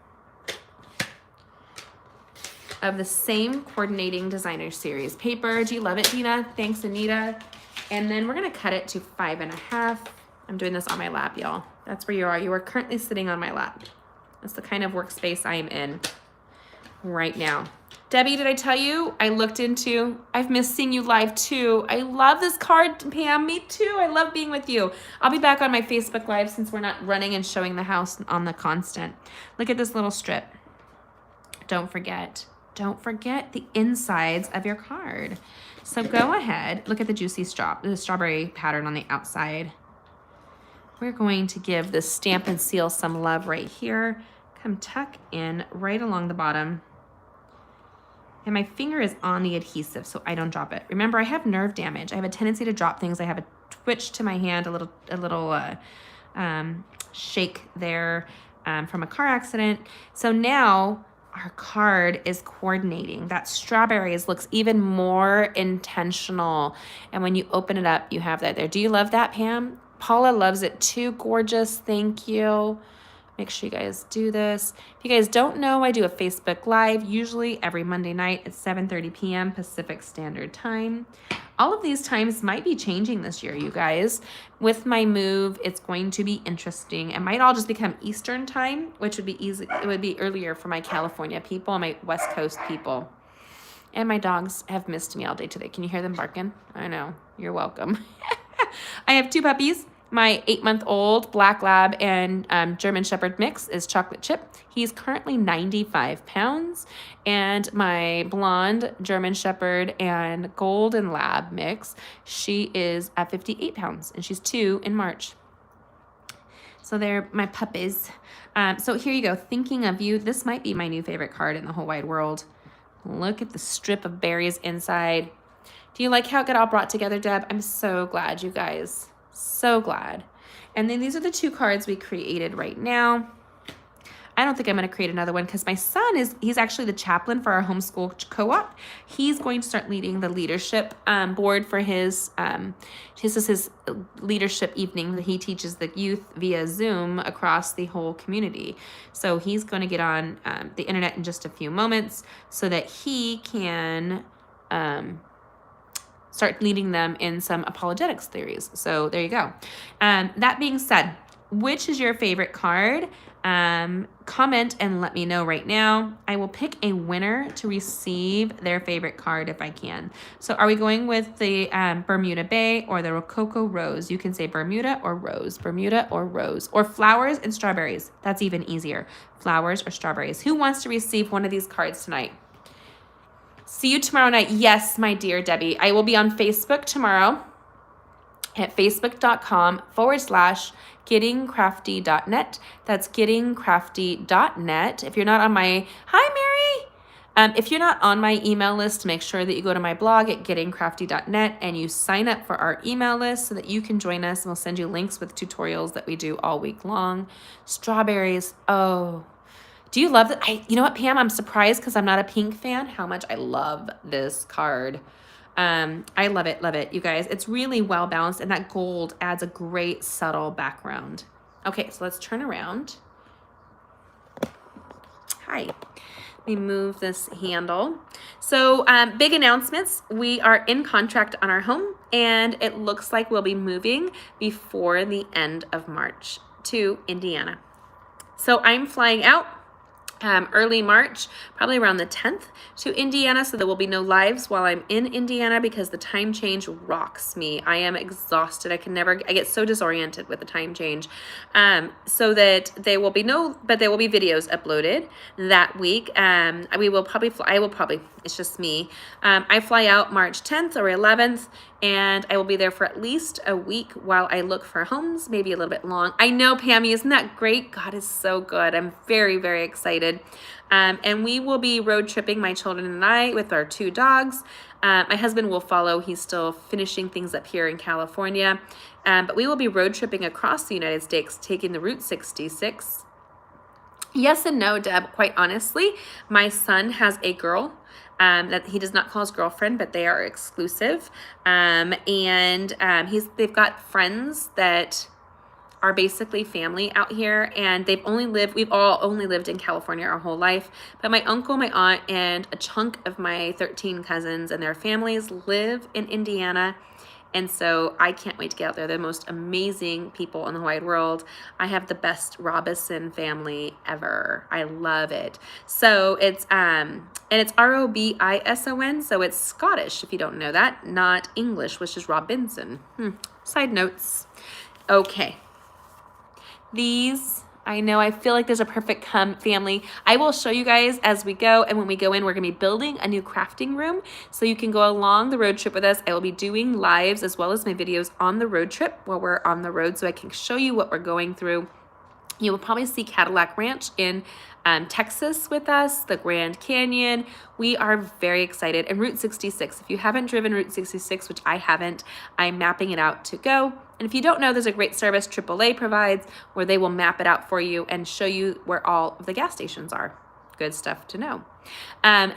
of the same coordinating designer series paper. Do you love it, Dina? Thanks, Anita. And then we're gonna cut it to 5.5. I'm doing this on my lap, y'all. That's where you are. You are currently sitting on my lap. That's the kind of workspace I am in right now. Debbie, did I tell you I looked into, I've missed seeing you live too. I love this card, Pam, me too. I love being with you. I'll be back on my Facebook Live since we're not running and showing the house on the constant. Look at this little strip. Don't forget the insides of your card. So go ahead, look at the juicy the strawberry pattern on the outside. We're going to give this stamp and seal some love right here. Come tuck in right along the bottom. And my finger is on the adhesive so I don't drop it. Remember, I have nerve damage. I have a tendency to drop things. I have a twitch to my hand, a little shake there from a car accident. So now our card is coordinating. That strawberries looks even more intentional. And when you open it up, you have that there. Do you love that, Pam? Paula loves it too. Gorgeous. Thank you. Make sure you guys do this. If you guys don't know, I do a Facebook Live, usually every Monday night at 7:30 p.m. Pacific Standard Time. All of these times might be changing this year, you guys. With my move, it's going to be interesting. It might all just become Eastern Time, which would be easy. It would be earlier for my California people and my West Coast people. And my dogs have missed me all day today. Can you hear them barking? I know. You're welcome. I have 2 puppies. My 8-month-old Black Lab and German Shepherd mix is Chocolate Chip. He's currently 95 pounds. And my blonde German Shepherd and Golden Lab mix, she is at 58 pounds. And she's 2 in March. So they're my puppies. So here you go. Thinking of you. This might be my new favorite card in the whole wide world. Look at the strip of berries inside. Do you like how it got all brought together, Deb? I'm so glad, you guys. So glad. And then these are the 2 cards we created right now. I don't think I'm going to create another one because my son he's actually the chaplain for our homeschool co-op. He's going to start leading the leadership board for his leadership evening that he teaches the youth via Zoom across the whole community. So he's going to get on the internet in just a few moments so that he can start leading them in some apologetics theories. So there you go. That being said, which is your favorite card? Comment and let me know right now. I will pick a winner to receive their favorite card if I can. So are we going with the Bermuda Bay or the Rococo Rose? You can say Bermuda or Rose, or flowers and strawberries. That's even easier. Flowers or strawberries. Who wants to receive one of these cards tonight? See you tomorrow night. Yes, my dear Debbie. I will be on Facebook tomorrow at facebook.com/gettingcrafty.net. That's gettingcrafty.net. If you're not on my, hi Mary. If you're not on my email list, make sure that you go to my blog at gettingcrafty.net and you sign up for our email list so that you can join us, and we'll send you links with tutorials that we do all week long. Strawberries. Oh, do you love that? You know what, Pam? I'm surprised because I'm not a pink fan how much I love this card. I love it, you guys. It's really well balanced, and that gold adds a great subtle background. Okay, so let's turn around. Hi. Let me move this handle. So big announcements. We are in contract on our home, and it looks like we'll be moving before the end of March to Indiana. So I'm flying out early March, probably around the 10th, to Indiana, so there will be no lives while I'm in Indiana because the time change rocks me. I am exhausted. I get so disoriented with the time change. So that there will be videos uploaded that week. I will probably, it's just me. I fly out March 10th or 11th, and I will be there for at least a week while I look for homes, maybe a little bit long. I know, Pammy, isn't that great? God is so good. I'm very, very excited. And we will be road tripping, my children and I, with our 2 dogs. My husband will follow. He's still finishing things up here in California. But we will be road tripping across the United States, taking the Route 66. Yes and no, Deb. Quite honestly, my son has a girl that he does not call his girlfriend, but they are exclusive. They've got friends that are basically family out here, and we've all only lived in California our whole life. But my uncle, my aunt, and a chunk of my 13 cousins and their families live in Indiana. And so I can't wait to get out there. They're the most amazing people in the wide world. I have the best Robison family ever. I love it. So it's Robison, so it's Scottish, if you don't know that, not English, which is Robinson. Side notes. Okay. These, I know, I feel like there's a perfect family. I will show you guys as we go, and when we go in, we're going to be building a new crafting room, so you can go along the road trip with us. I will be doing lives as well as my videos on the road trip while we're on the road, so I can show you what we're going through. You will probably see Cadillac Ranch in Texas with us, the Grand Canyon. We are very excited. And Route 66, if you haven't driven Route 66, which I haven't, I'm mapping it out to go. And if you don't know, there's a great service AAA provides where they will map it out for you and show you where all of the gas stations are. Good stuff to know.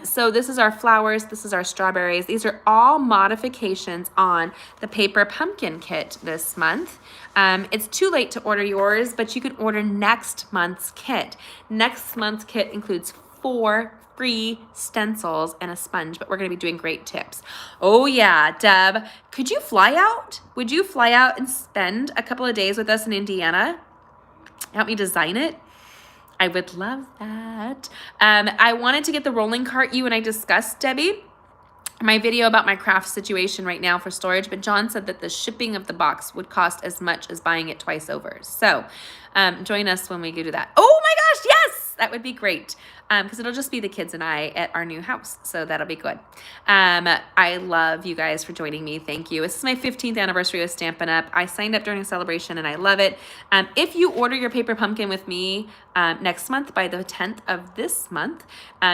So this is our flowers. This is our strawberries. These are all modifications on the paper pumpkin kit this month. It's too late to order yours, but you can order next month's kit. Next month's kit includes 4 free stencils and a sponge, but we're going to be doing great tips. Oh yeah, Deb, could you fly out? Would you fly out and spend a couple of days with us in Indiana? Help me design it? I would love that. I wanted to get the rolling cart you and I discussed, Debbie, my video about my craft situation right now for storage, but John said that the shipping of the box would cost as much as buying it twice over. So join us when we go do that. Oh my gosh, yes, that would be great. Because it'll just be the kids and I at our new house. So that'll be good. I love you guys for joining me. Thank you. This is my 15th anniversary with Stampin' Up. I signed up during a celebration and I love it. If you order your paper pumpkin with me next month by the 10th of this month,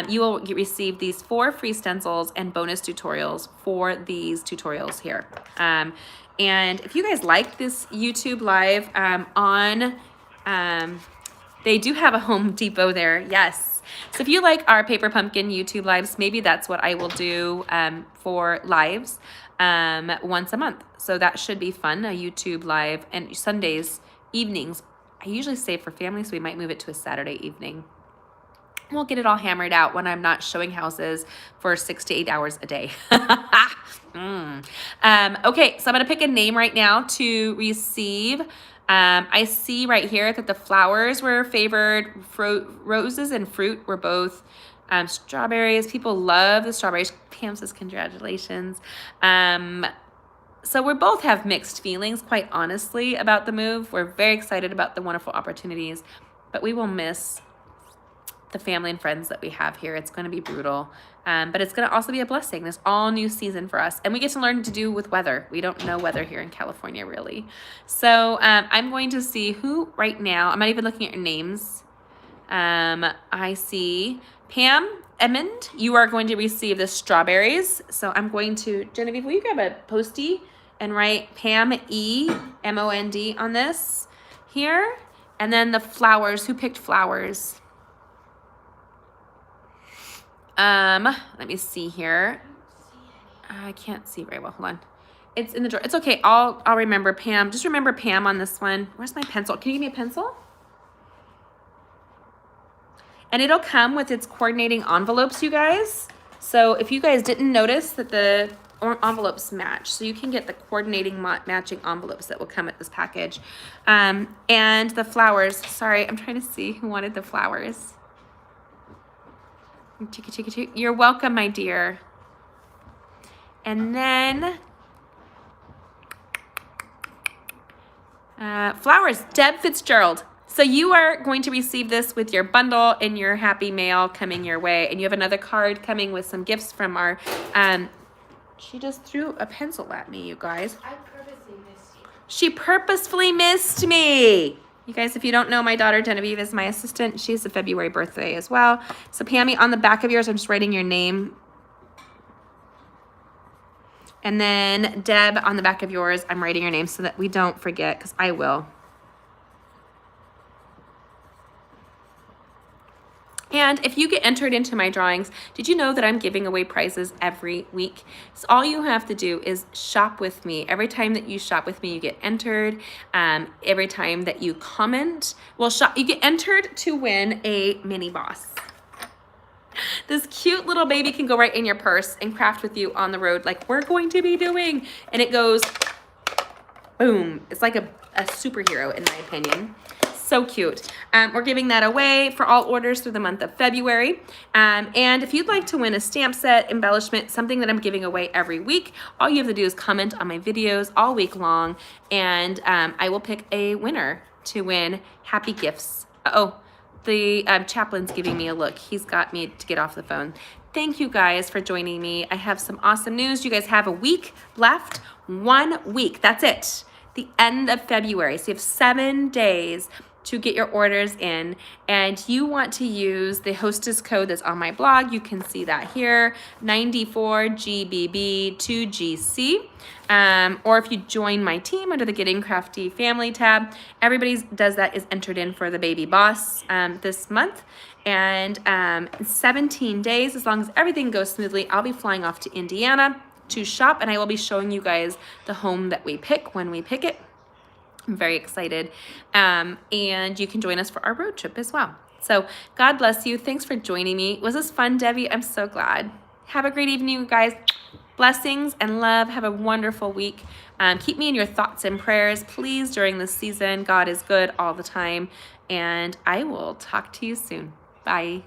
you will receive these 4 free stencils and bonus tutorials for these tutorials here. And if you guys like this YouTube live they do have a Home Depot there. Yes. So if you like our paper pumpkin YouTube lives, maybe that's what I will do for lives once a month. So that should be fun, a YouTube live. And Sundays, evenings, I usually save for family, so we might move it to a Saturday evening. We'll get it all hammered out when I'm not showing houses for 6 to 8 hours a day. Okay, so I'm going to pick a name right now to receive. I see right here that the flowers were favored. Roses and fruit were both strawberries. People love the strawberries. Pam says congratulations. So we both have mixed feelings, quite honestly, about the move. We're very excited about the wonderful opportunities, but we will miss the family and friends that we have here. It's going to be brutal, but it's going to also be a blessing. This all new season for us, and we get to learn to do with weather. We don't know weather here in California, really. So I'm going to see who right now. I'm not even looking at your names. I see Pam. Edmund, you are going to receive the strawberries. So I'm going to, Genevieve, will you grab a Post-it and write Pam E, M-O-N-D on this here? And then the flowers, who picked flowers? Let me see here. I can't see very well, hold on. It's in the drawer. It's okay, I'll remember Pam. Just remember Pam on this one. Where's my pencil? Can you give me a pencil? And it'll come with its coordinating envelopes, you guys. So if you guys didn't notice that the envelopes match, so you can get the coordinating matching envelopes that will come with this package. And the flowers, sorry, I'm trying to see who wanted the flowers. You're welcome, my dear. And then flowers, Deb Fitzgerald. So you are going to receive this with your bundle in your happy mail coming your way. And you have another card coming with some gifts from our, she just threw a pencil at me, you guys. I purposely missed you. She purposefully missed me. You guys, if you don't know, my daughter Genevieve is my assistant. She's a February birthday as well. So Pammy, on the back of yours, I'm just writing your name. And then Deb, on the back of yours, I'm writing your name so that we don't forget, because I will. And if you get entered into my drawings, did you know that I'm giving away prizes every week? So all you have to do is shop with me. Every time that you shop with me, you get entered. Every time that you comment, well, you get entered to win a mini boss. This cute little baby can go right in your purse and craft with you on the road like we're going to be doing. And it goes, boom. It's like a superhero in my opinion. So cute. We're giving that away for all orders through the month of February. And if you'd like to win a stamp set, embellishment, something that I'm giving away every week, all you have to do is comment on my videos all week long, and I will pick a winner to win happy gifts. Uh-oh, the chaplain's giving me a look. He's got me to get off the phone. Thank you guys for joining me. I have some awesome news. You guys have a week left. 1 week. That's it. The end of February. So you have 7 days to get your orders in, and you want to use the hostess code that's on my blog. You can see that here, 94GBB2GC. Or if you join my team under the Getting Crafty family tab, everybody does that is entered in for the baby boss this month. And 17 days, as long as everything goes smoothly, I'll be flying off to Indiana to shop, and I will be showing you guys the home that we pick when we pick it. I'm very excited. And you can join us for our road trip as well. So God bless you. Thanks for joining me. Was this fun, Debbie? I'm so glad. Have a great evening, you guys. Blessings and love. Have a wonderful week. Keep me in your thoughts and prayers, please, during this season. God is good all the time. And I will talk to you soon. Bye.